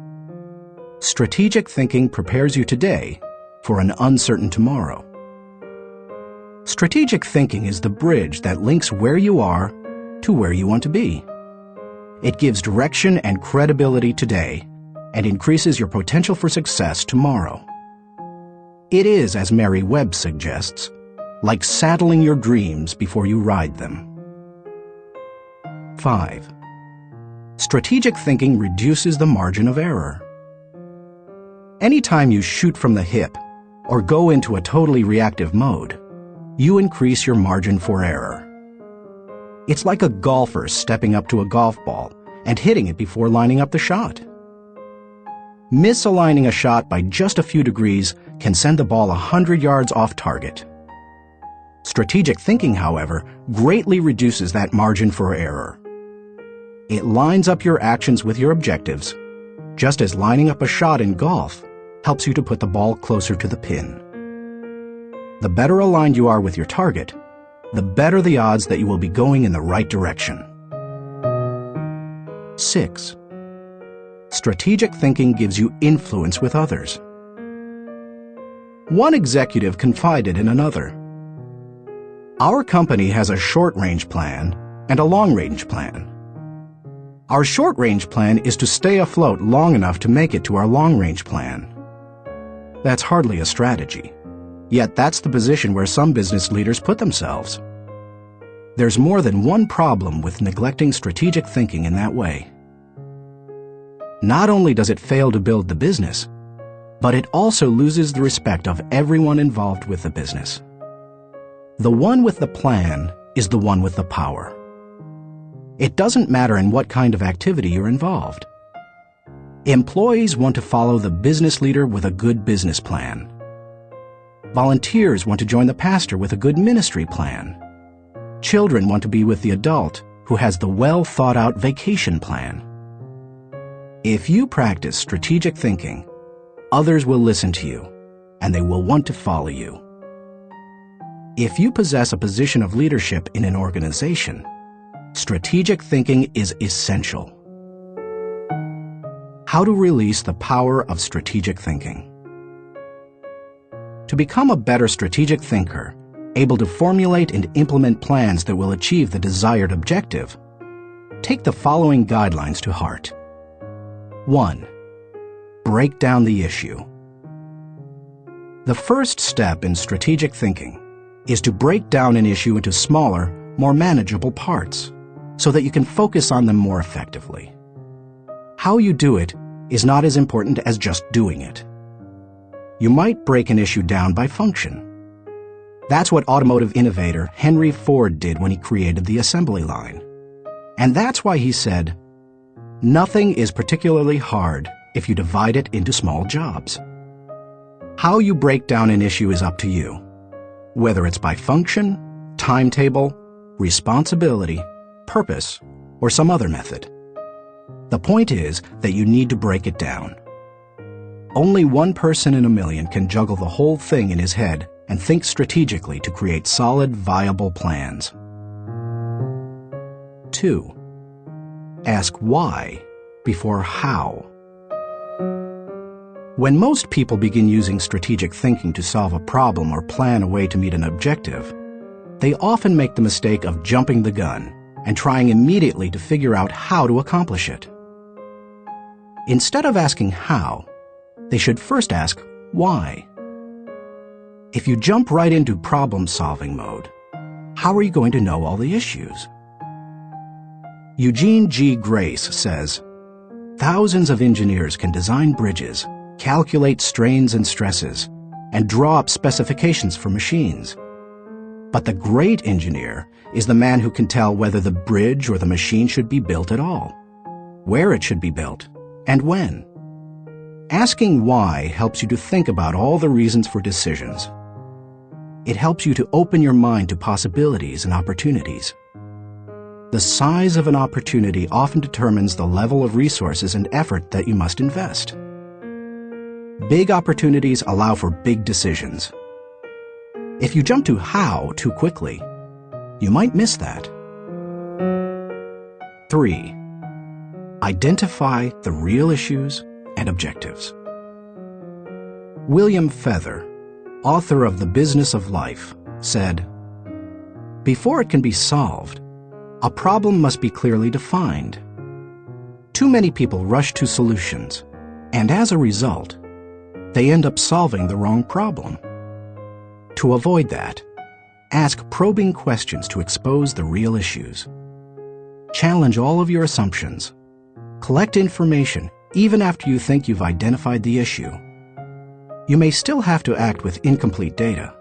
Strategic thinking prepares you today for an uncertain tomorrow. Strategic thinking is the bridge that links where you are to where you want to be. It gives direction and credibility today and increases your potential for success tomorrow. It is, as Mary Webb suggests, like saddling your dreams before you ride them. 5. Strategic thinking reduces the margin of error. Anytime you shoot from the hip or go into a totally reactive mode, you increase your margin for error. It's like a golfer stepping up to a golf ball and hitting it before lining up the shot. Misaligning a shot by just a few degrees can send the ball 100 yards off target. Strategic thinking, however, greatly reduces that margin for error. It lines up your actions with your objectives, just as lining up a shot in golf helps you to put the ball closer to the pin. The better aligned you are with your target, the better the odds that you will be going in the right direction. 6. Strategic thinking gives you influence with others. One executive confided in another, "Our company has a short-range plan and a long-range plan. Our short-range plan is to stay afloat long enough to make it to our long-range plan." That's hardly a strategy, yet that's the position where some business leaders put themselves. There's more than one problem with neglecting strategic thinking in that way. Not only does it fail to build the business, but it also loses the respect of everyone involved with the business. The one with the plan is the one with the power. It doesn't matter in what kind of activity you're involved. Employees want to follow the business leader with a good business plan. Volunteers want to join the pastor with a good ministry plan. Children want to be with the adult who has the well-thought-out vacation plan. If you practice strategic thinking, others will listen to you, and they will want to follow you. If you possess a position of leadership in an organization, strategic thinking is essential. How to release the power of strategic thinking. To become a better strategic thinker, able to formulate and implement plans that will achieve the desired objective, take the following guidelines to heart. 1. Break down the issue. The first step in strategic thinking is to break down an issue into smaller, more manageable parts, so that you can focus on them more effectively. How you do it is not as important as just doing it. You might break an issue down by function. That's what automotive innovator Henry Ford did when he created the assembly line. And that's why he said, "Nothing is particularly hard if you divide it into small jobs." How you break down an issue is up to you, whether it's by function, timetable, responsibility, purpose, or some other method. The point is that you need to break it down. Only one person in a million can juggle the whole thing in his head and think strategically to create solid, viable plans. 2. Ask why before how. When most people begin using strategic thinking to solve a problem or plan a way to meet an objective, they often make the mistake of jumping the gun and trying immediately to figure out how to accomplish it. Instead of asking how, they should first ask, why? If you jump right into problem-solving mode, how are you going to know all the issues? Eugene G. Grace says, "Thousands of engineers can design bridges, calculate strains and stresses, and draw up specifications for machines. But the great engineer is the man who can tell whether the bridge or the machine should be built at all, where it should be built, and when." Asking why helps you to think about all the reasons for decisions. It helps you to open your mind to possibilities and opportunities. The size of an opportunity often determines the level of resources and effort that you must invest. Big opportunities allow for big decisions. If you jump to how too quickly, you might miss that. 3. Identify the real issues and objectives. William Feather, author of The Business of Life, said, "Before it can be solved, a problem must be clearly defined. Too many people rush to solutions, and as a result, they end up solving the wrong problem. To avoid that, ask probing questions to expose the real issues. Challenge all of your assumptions. Collect information even after you think you've identified the issue. You may still have to act with incomplete data,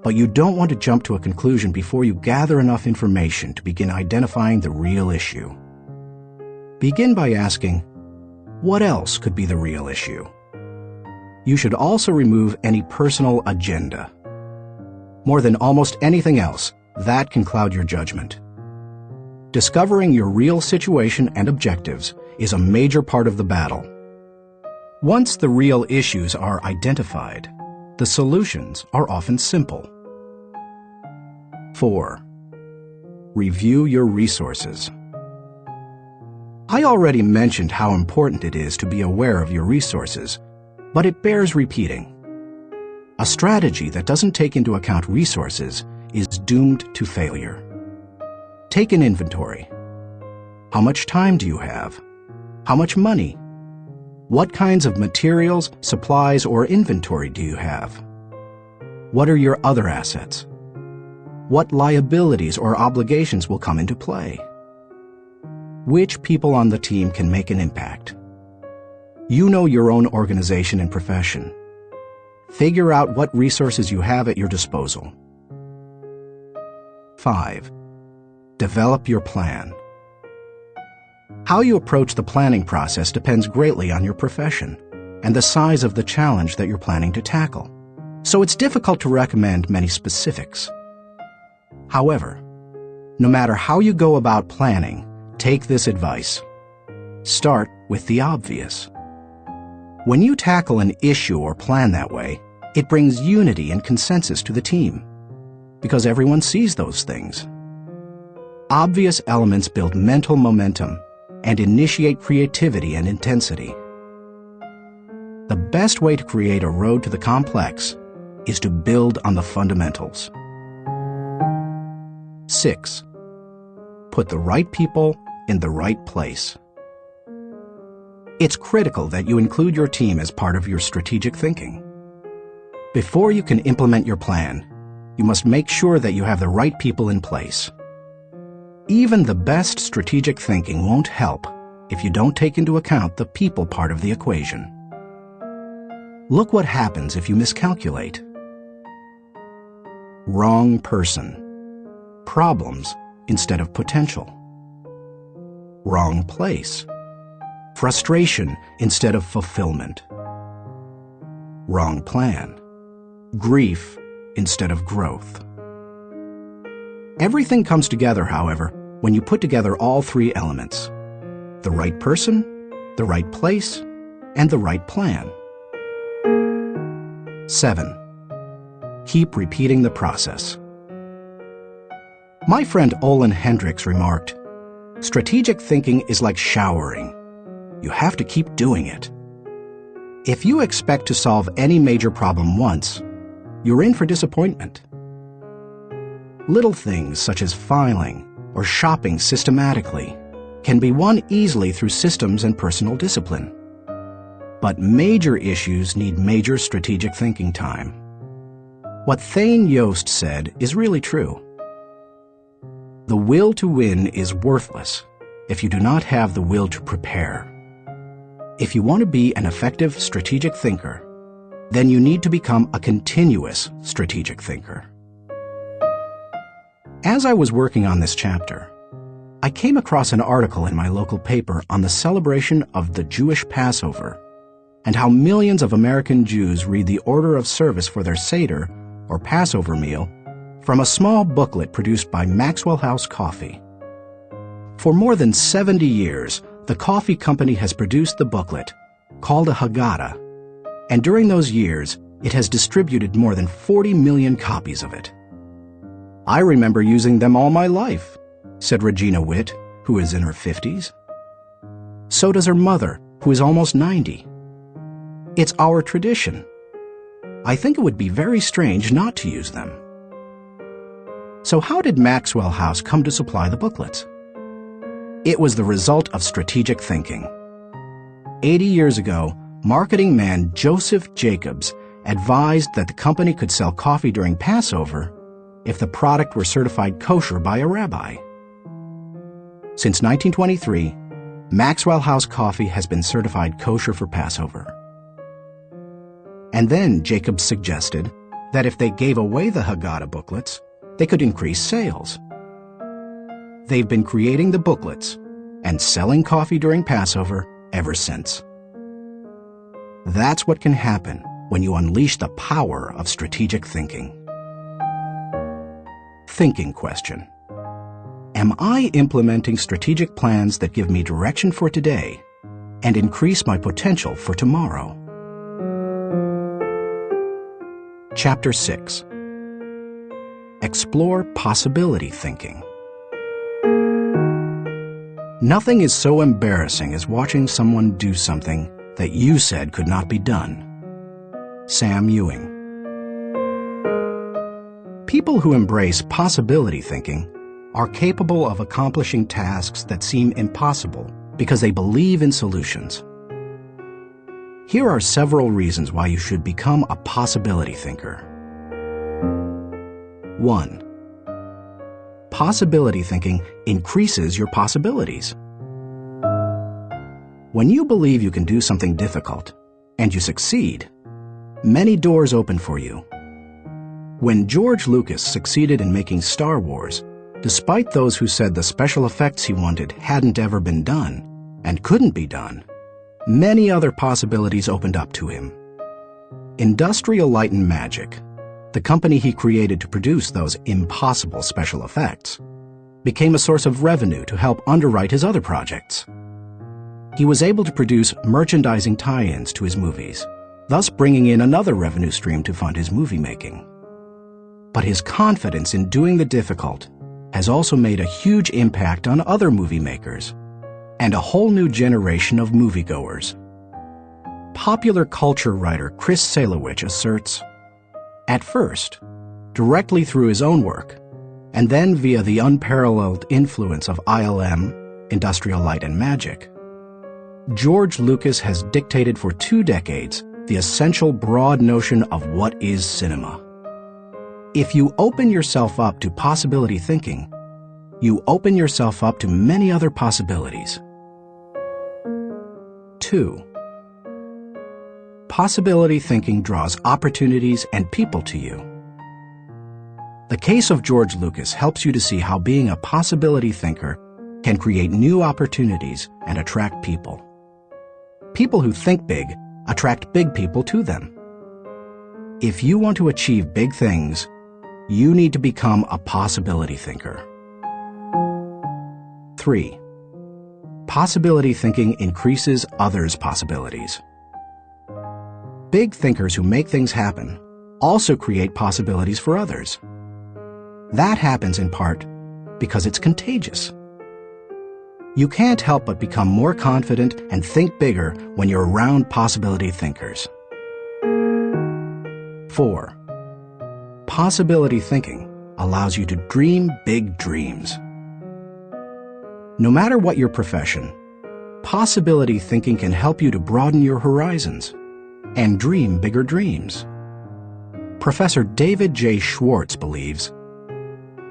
but you don't want to jump to a conclusion before you gather enough information to begin identifying the real issue. Begin by asking, what else could be the real issue? You should also remove any personal agenda. More than almost anything else, that can cloud your judgment. Discovering your real situation and objectives is a major part of the battle. Once the real issues are identified, the solutions are often simple. 4. Review your resources. I already mentioned how important it is to be aware of your resources, but it bears repeating. A strategy that doesn't take into account resources is doomed to failure. Take an inventory. How much time do you have? How much money? What kinds of materials, supplies, or inventory do you have? What are your other assets? What liabilities or obligations will come into play? Which people on the team can make an impact? You know your own organization and profession. Figure out what resources you have at your disposal. 5. Develop your plan. How you approach the planning process depends greatly on your profession and the size of the challenge that you're planning to tackle, so it's difficult to recommend many specifics. However, no matter how you go about planning, take this advice. Start with the obvious. When you tackle an issue or plan that way, it brings unity and consensus to the team, because everyone sees those things. Obvious elements build mental momentum and initiate creativity and intensity. The best way to create a road to the complex is to build on the fundamentals. 6. Put the right people in the right place. It's critical that you include your team as part of your strategic thinking. Before you can implement your plan, you must make sure that you have the right people in place. Even the best strategic thinking won't help if you don't take into account the people part of the equation. Look what happens if you miscalculate. Wrong person. Problems instead of potential. Wrong place. Frustration instead of fulfillment. Wrong plan. Grief instead of growth. Everything comes together, however, when you put together all three elements: the right person, the right place, and the right plan. 7. Keep repeating the process. My friend Olin Hendricks remarked, "Strategic thinking is like showering. You have to keep doing it. If you expect to solve any major problem once, you're in for disappointment." Little things such as filing or shopping systematically can be won easily through systems and personal discipline. But major issues need major strategic thinking time. What Thane Yost said is really true. The will to win is worthless if you do not have the will to prepare. If you want to be an effective strategic thinker, then you need to become a continuous strategic thinker. As I was working on this chapter, I came across an article in my local paper on the celebration of the Jewish Passover and how millions of American Jews read the order of service for their Seder, or Passover meal, from a small booklet produced by Maxwell House Coffee. For more than 70 years, the coffee company has produced the booklet, called a Haggadah, and during those years, it has distributed more than 40 million copies of it. I remember using them all my life, said Regina Witt, who is in her 50s. So does her mother, who is almost 90. It's our tradition. I think it would be very strange not to use them. So how did Maxwell House come to supply the booklets? It was the result of strategic thinking. 80 years ago, marketing man Joseph Jacobs advised that the company could sell coffee during Passover if the product were certified kosher by a rabbi. Since 1923, Maxwell House Coffee has been certified kosher for Passover. And then Jacobs suggested that if they gave away the Haggadah booklets, they could increase sales. They've been creating the booklets and selling coffee during Passover ever since. That's what can happen when you unleash the power of strategic thinking. Thinking question. Am I implementing strategic plans that give me direction for today and increase my potential for tomorrow? Chapter 6. Explore possibility thinking. Nothing is so embarrassing as watching someone do something that you said could not be done. Sam Ewing. People who embrace possibility thinking are capable of accomplishing tasks that seem impossible because they believe in solutions. Here are several reasons why you should become a possibility thinker. 1. Possibility thinking increases your possibilities. When you believe you can do something difficult, and you succeed, many doors open for you. When George Lucas succeeded in making Star Wars, despite those who said the special effects he wanted hadn't ever been done, and couldn't be done, many other possibilities opened up to him. Industrial Light and Magic, the company he created to produce those impossible special effects, became a source of revenue to help underwrite his other projects. He was able to produce merchandising tie-ins to his movies, thus bringing in another revenue stream to fund his movie making. But his confidence in doing the difficult has also made a huge impact on other movie makers and a whole new generation of moviegoers. Popular culture writer Chris Salewicz asserts, at first, directly through his own work, and then via the unparalleled influence of ILM, Industrial Light and Magic, George Lucas has dictated for 2 decades the essential broad notion of what is cinema. If you open yourself up to possibility thinking, you open yourself up to many other possibilities. 2. Possibility thinking draws opportunities and people to you. The case of George Lucas helps you to see how being a possibility thinker can create new opportunities and attract people. People who think big attract big people to them. If you want to achieve big things, you need to become a possibility thinker. 3. Possibility thinking increases others' possibilities. Big thinkers who make things happen also create possibilities for others. That happens in part because it's contagious. You can't help but become more confident and think bigger when you're around possibility thinkers. 4. Possibility thinking allows you to dream big dreams. No matter what your profession, possibility thinking can help you to broaden your horizons and dream bigger dreams. Professor David J. Schwartz believes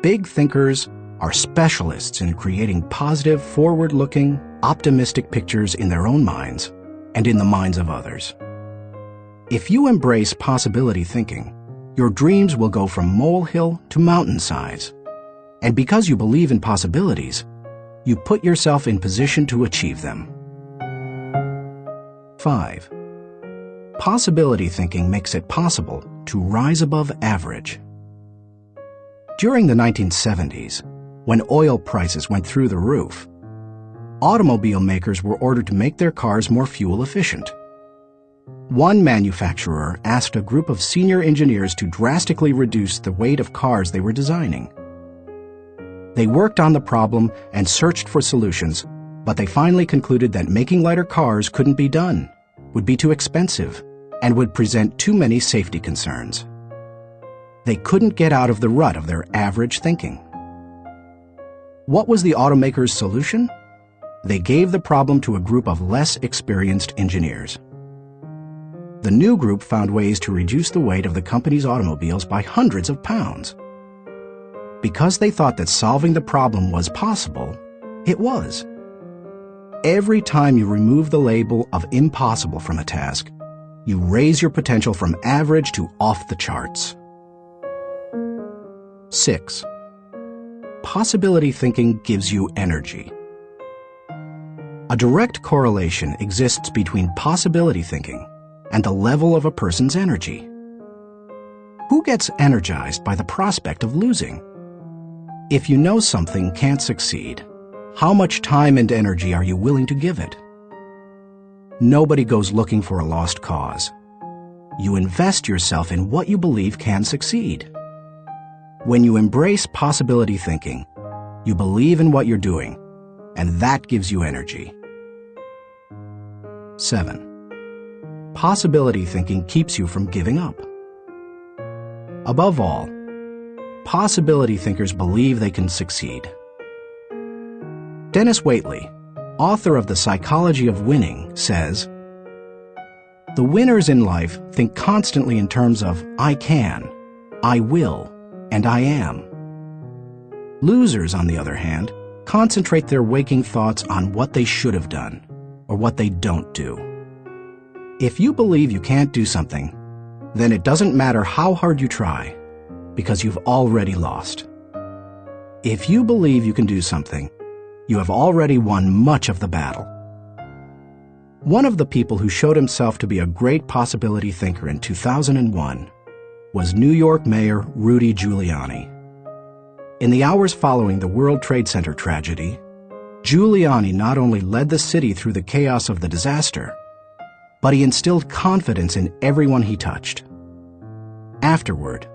big thinkers are specialists in creating positive, forward-looking, optimistic pictures in their own minds and in the minds of others. If you embrace possibility thinking, your dreams will go from molehill to mountain size. And because you believe in possibilities, you put yourself in position to achieve them. 5. Possibility thinking makes it possible to rise above average. During the 1970s, when oil prices went through the roof, automobile makers were ordered to make their cars more fuel efficient. One manufacturer asked a group of senior engineers to drastically reduce the weight of cars they were designing. They worked on the problem and searched for solutions, but they finally concluded that making lighter cars couldn't be done, would be too expensive, and would present too many safety concerns. They couldn't get out of the rut of their average thinking. What was the automaker's solution? They gave the problem to a group of less experienced engineers. The new group found ways to reduce the weight of the company's automobiles by hundreds of pounds. Because they thought that solving the problem was possible, it was. Every time you remove the label of impossible from a task, you raise your potential from average to off the charts. 6. Possibility thinking gives you energy. A direct correlation exists between possibility thinking and the level of a person's energy. Who gets energized by the prospect of losing? If you know something can't succeed, how much time and energy are you willing to give it? Nobody goes looking for a lost cause. You invest yourself in what you believe can succeed. When you embrace possibility thinking, you believe in what you're doing, and that gives you energy. 7. Possibility thinking keeps you from giving up. Above all, possibility thinkers believe they can succeed. Dennis Waitley, author of The Psychology of Winning, says, "The winners in life think constantly in terms of I can, I will, and I am. Losers, on the other hand, concentrate their waking thoughts on what they should have done or what they don't do." If you believe you can't do something, then it doesn't matter how hard you try, because you've already lost. If you believe you can do something, you have already won much of the battle. One of the people who showed himself to be a great possibility thinker in 2001 was New York Mayor Rudy Giuliani. In the hours following the World Trade Center tragedy, Giuliani not only led the city through the chaos of the disaster, but he instilled confidence in everyone he touched. Afterward,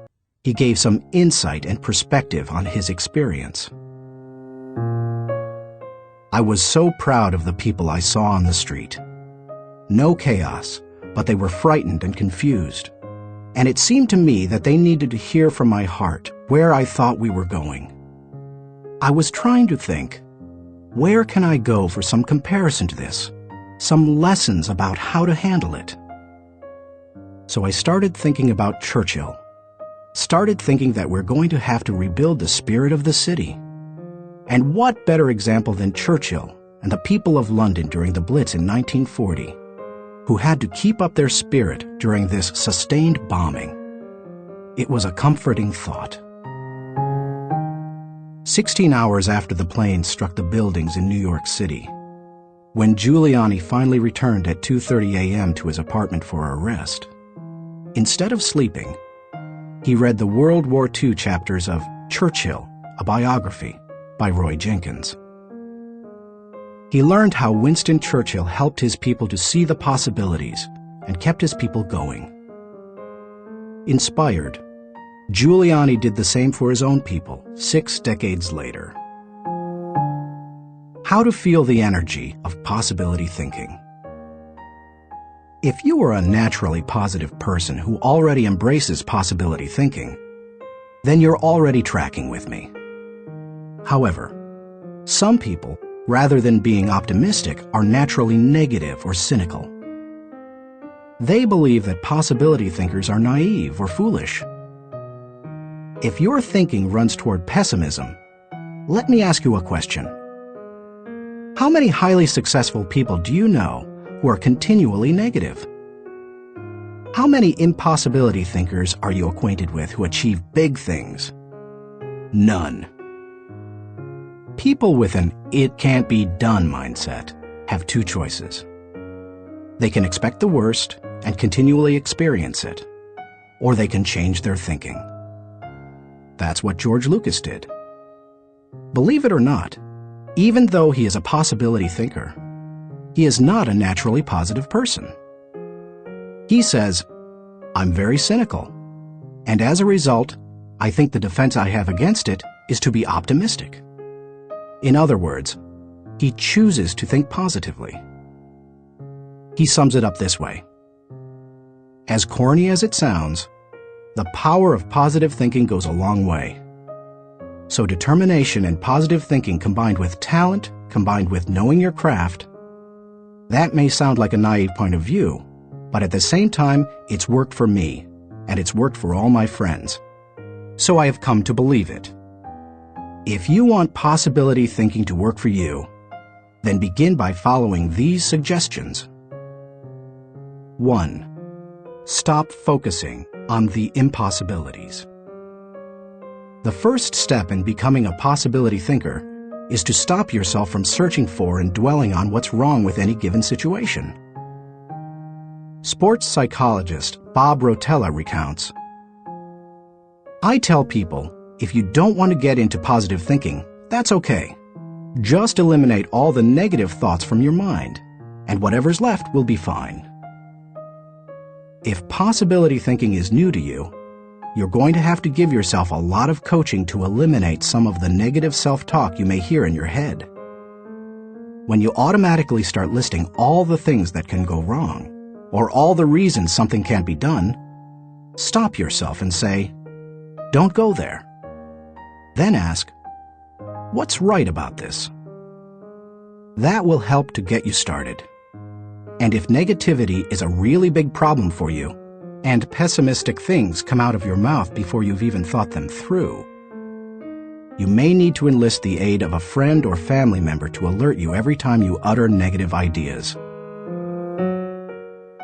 he gave some insight and perspective on his experience. "I was so proud of the people I saw on the street. No chaos, but they were frightened and confused. And it seemed to me that they needed to hear from my heart where I thought we were going. I was trying to think, where can I go for some comparison to this? Some lessons about how to handle it?" So I started thinking about Churchill. Started thinking that we're going to have to rebuild the spirit of the city. And what better example than Churchill and the people of London during the Blitz in 1940, who had to keep up their spirit during this sustained bombing. It was a comforting thought. 16 hours after the plane struck the buildings in New York City, when Giuliani finally returned at 2:30 a.m. to his apartment for a rest, instead of sleeping, he read the World War II chapters of Churchill, a Biography by Roy Jenkins. He learned how Winston Churchill helped his people to see the possibilities and kept his people going. Inspired, Giuliani did the same for his own people 6 decades later. How to feel the energy of possibility thinking. If you are a naturally positive person who already embraces possibility thinking, then you're already tracking with me. However, some people rather than being optimistic, are naturally negative or cynical. They believe that possibility thinkers are naive or foolish. If your thinking runs toward pessimism, let me ask you a question. How many highly successful people do you know who are continually negative? How many impossibility thinkers are you acquainted with who achieve big things? None. People with an "it can't be done" mindset have two choices. They can expect the worst and continually experience it, or they can change their thinking. That's what George Lucas did. Believe it or not, even though he is a possibility thinker, he is not a naturally positive person. He says, "I'm very cynical, and as a result, I think the defense I have against it is to be optimistic." In other words, he chooses to think positively. He sums it up this way. As corny as it sounds, the power of positive thinking goes a long way. So determination and positive thinking combined with talent, combined with knowing your craft, that may sound like a naive point of view, but at the same time, it's worked for me, and it's worked for all my friends. So I have come to believe it. If you want possibility thinking to work for you, then begin by following these suggestions. 1. Stop focusing on the impossibilities. The first step in becoming a possibility thinker is to stop yourself from searching for and dwelling on what's wrong with any given situation. Sports psychologist Bob Rotella recounts, "I tell people, if you don't want to get into positive thinking, that's okay. Just eliminate all the negative thoughts from your mind, and whatever's left will be fine." If possibility thinking is new to you, you're going to have to give yourself a lot of coaching to eliminate some of the negative self-talk you may hear in your head. When you automatically start listing all the things that can go wrong, or all the reasons something can't be done, stop yourself and say, "Don't go there." Then ask, "What's right about this?" That will help to get you started. And if negativity is a really big problem for you, and pessimistic things come out of your mouth before you've even thought them through, you may need to enlist the aid of a friend or family member to alert you every time you utter negative ideas.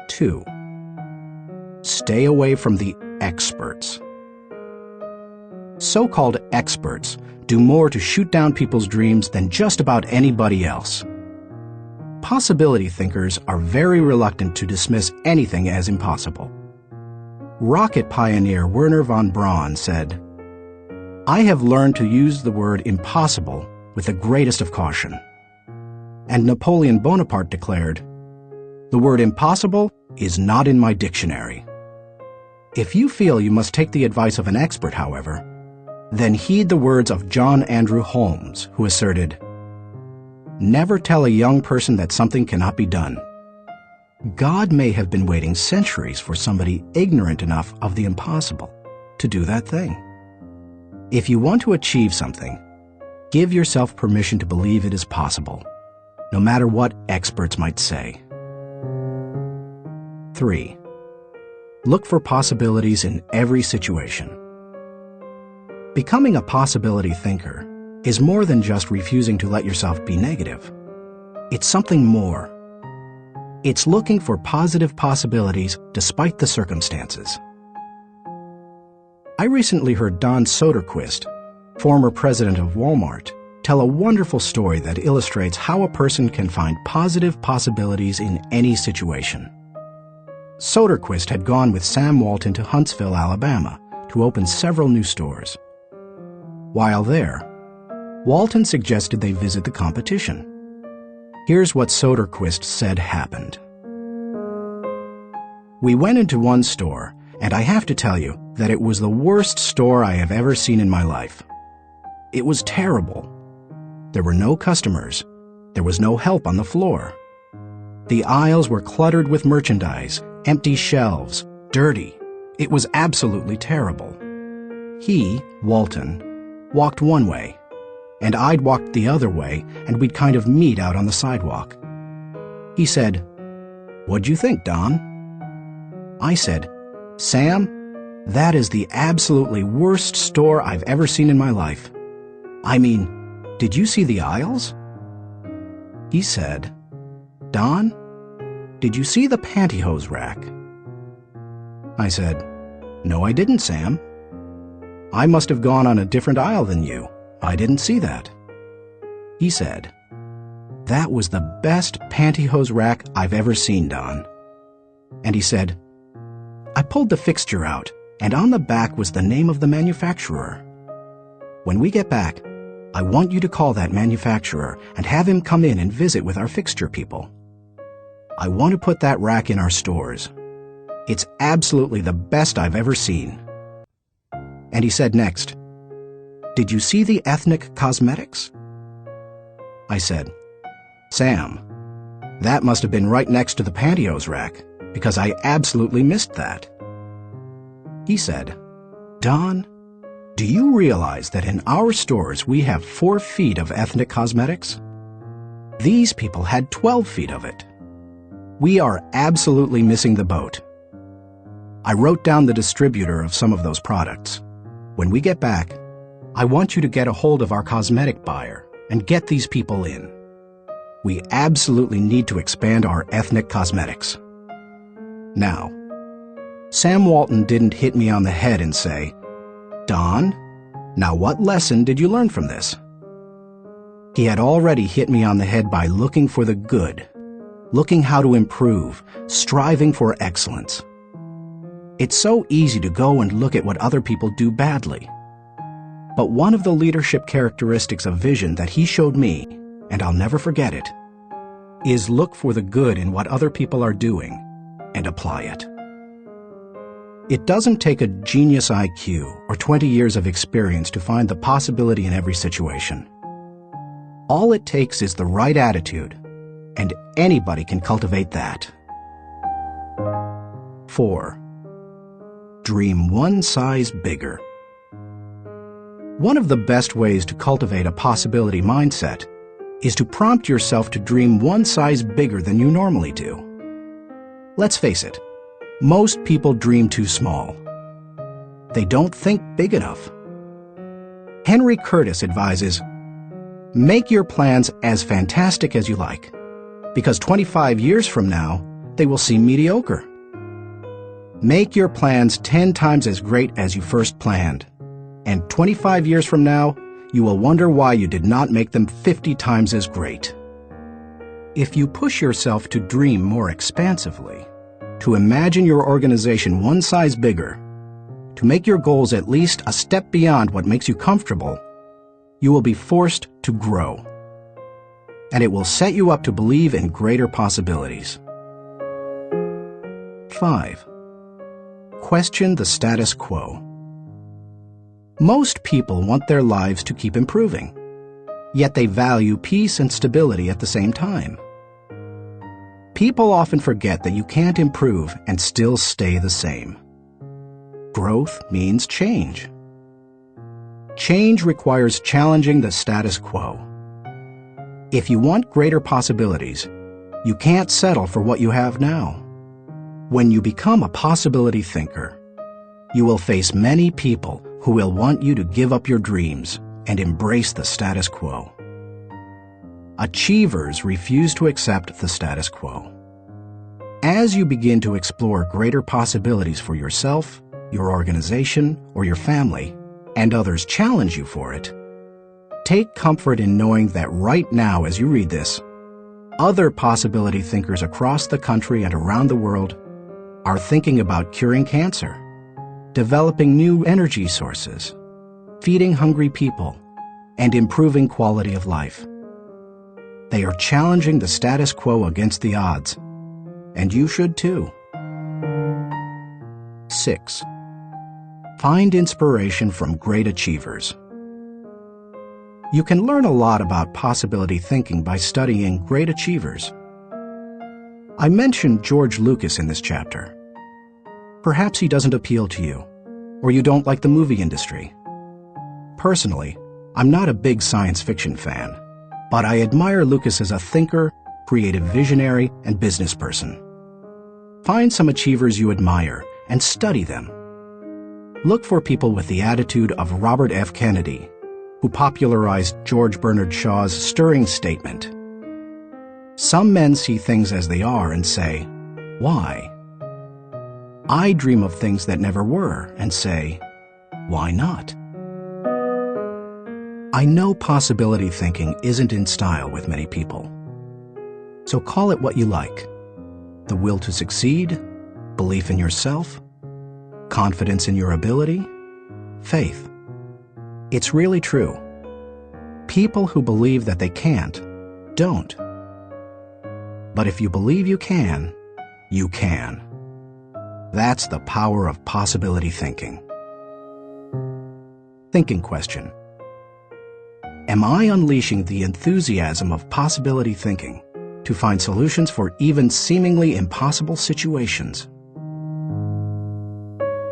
2. Stay away from the experts. So-called experts do more to shoot down people's dreams than just about anybody else. Possibility thinkers are very reluctant to dismiss anything as impossible. Rocket pioneer Wernher von Braun said, "I have learned to use the word impossible with the greatest of caution." And Napoleon Bonaparte declared, "The word impossible is not in my dictionary." If you feel you must take the advice of an expert, however, then heed the words of John Andrew Holmes, who asserted, "Never tell a young person that something cannot be done. God may have been waiting centuries for somebody ignorant enough of the impossible to do that thing." If you want to achieve something, give yourself permission to believe it is possible, no matter what experts might say. 3. Look for possibilities in every situation. Becoming a possibility thinker is more than just refusing to let yourself be negative. It's something more. It's looking for positive possibilities despite the circumstances. I recently heard Don Soderquist, former president of Walmart, tell a wonderful story that illustrates how a person can find positive possibilities in any situation. Soderquist had gone with Sam Walton to Huntsville, Alabama, to open several new stores. While there, Walton suggested they visit the competition. Here's what Soderquist said happened. "We went into one store, and I have to tell you that it was the worst store I have ever seen in my life. It was terrible. There were no customers. There was no help on the floor. The aisles were cluttered with merchandise, empty shelves, dirty. It was absolutely terrible." He, Walton, walked one way, and I'd walk the other way, and we'd kind of meet out on the sidewalk. He said, "What'd you think, Don?" I said, "Sam, that is the absolutely worst store I've ever seen in my life. I mean, did you see the aisles?" He said, "Don, did you see the pantyhose rack?" I said, "No, I didn't, Sam. I must have gone on a different aisle than you. I didn't see that." He said, "That was the best pantyhose rack I've ever seen, Don." And he said, "I pulled the fixture out, and on the back was the name of the manufacturer. When we get back, I want you to call that manufacturer and have him come in and visit with our fixture people. I want to put that rack in our stores. It's absolutely the best I've ever seen." And he said next, "Did you see the ethnic cosmetics?" I said, "Sam, that must have been right next to the pantyhose rack, because I absolutely missed that." He said, "Don, do you realize that in our stores we have 4 feet of ethnic cosmetics? These people had 12 feet of it. We are absolutely missing the boat. I wrote down the distributor of some of those products. When we get back, I want you to get a hold of our cosmetic buyer and get these people in. We absolutely need to expand our ethnic cosmetics." Now, Sam Walton didn't hit me on the head and say, "Don, now what lesson did you learn from this?" He had already hit me on the head by looking for the good, looking how to improve, striving for excellence. It's so easy to go and look at what other people do badly. But one of the leadership characteristics of vision that he showed me, and I'll never forget it, is look for the good in what other people are doing and apply it. It doesn't take a genius IQ or 20 years of experience to find the possibility in every situation. All it takes is the right attitude, and anybody can cultivate that. 4. Dream one size bigger. One of the best ways to cultivate a possibility mindset is to prompt yourself to dream one size bigger than you normally do. Let's face it, most people dream too small. They don't think big enough. Henry Curtis advises, "Make your plans as fantastic as you like, because 25 years from now, they will seem mediocre. Make your plans 10 times as great as you first planned, and 25 years from now, you will wonder why you did not make them 50 times as great." If you push yourself to dream more expansively, to imagine your organization one size bigger, to make your goals at least a step beyond what makes you comfortable, you will be forced to grow. And it will set you up to believe in greater possibilities. 5. Question the status quo. Most people want their lives to keep improving, yet they value peace and stability at the same time. People often forget that you can't improve and still stay the same. Growth means change. Change requires challenging the status quo. If you want greater possibilities, you can't settle for what you have now. When you become a possibility thinker, you will face many people who will want you to give up your dreams and embrace the status quo. Achievers refuse to accept the status quo. As you begin to explore greater possibilities for yourself, your organization, or your family, and others challenge you for it, take comfort in knowing that right now as you read this, other possibility thinkers across the country and around the world are thinking about curing cancer, developing new energy sources, feeding hungry people, and improving quality of life. They are challenging the status quo against the odds, and you should too. 6. Find inspiration from great achievers. You can learn a lot about possibility thinking by studying great achievers. I mentioned George Lucas in this chapter. Perhaps he doesn't appeal to you, or you don't like the movie industry. Personally, I'm not a big science fiction fan, but I admire Lucas as a thinker, creative visionary, and business person. Find some achievers you admire and study them. Look for people with the attitude of Robert F. Kennedy, who popularized George Bernard Shaw's stirring statement. Some men see things as they are and say, "Why?" I dream of things that never were and say, "Why not?" I know possibility thinking isn't in style with many people. So call it what you like. The will to succeed, belief in yourself, confidence in your ability, faith. It's really true. People who believe that they can't, don't. But if you believe you can, you can. That's the power of possibility thinking. Thinking question. Am I unleashing the enthusiasm of possibility thinking to find solutions for even seemingly impossible situations?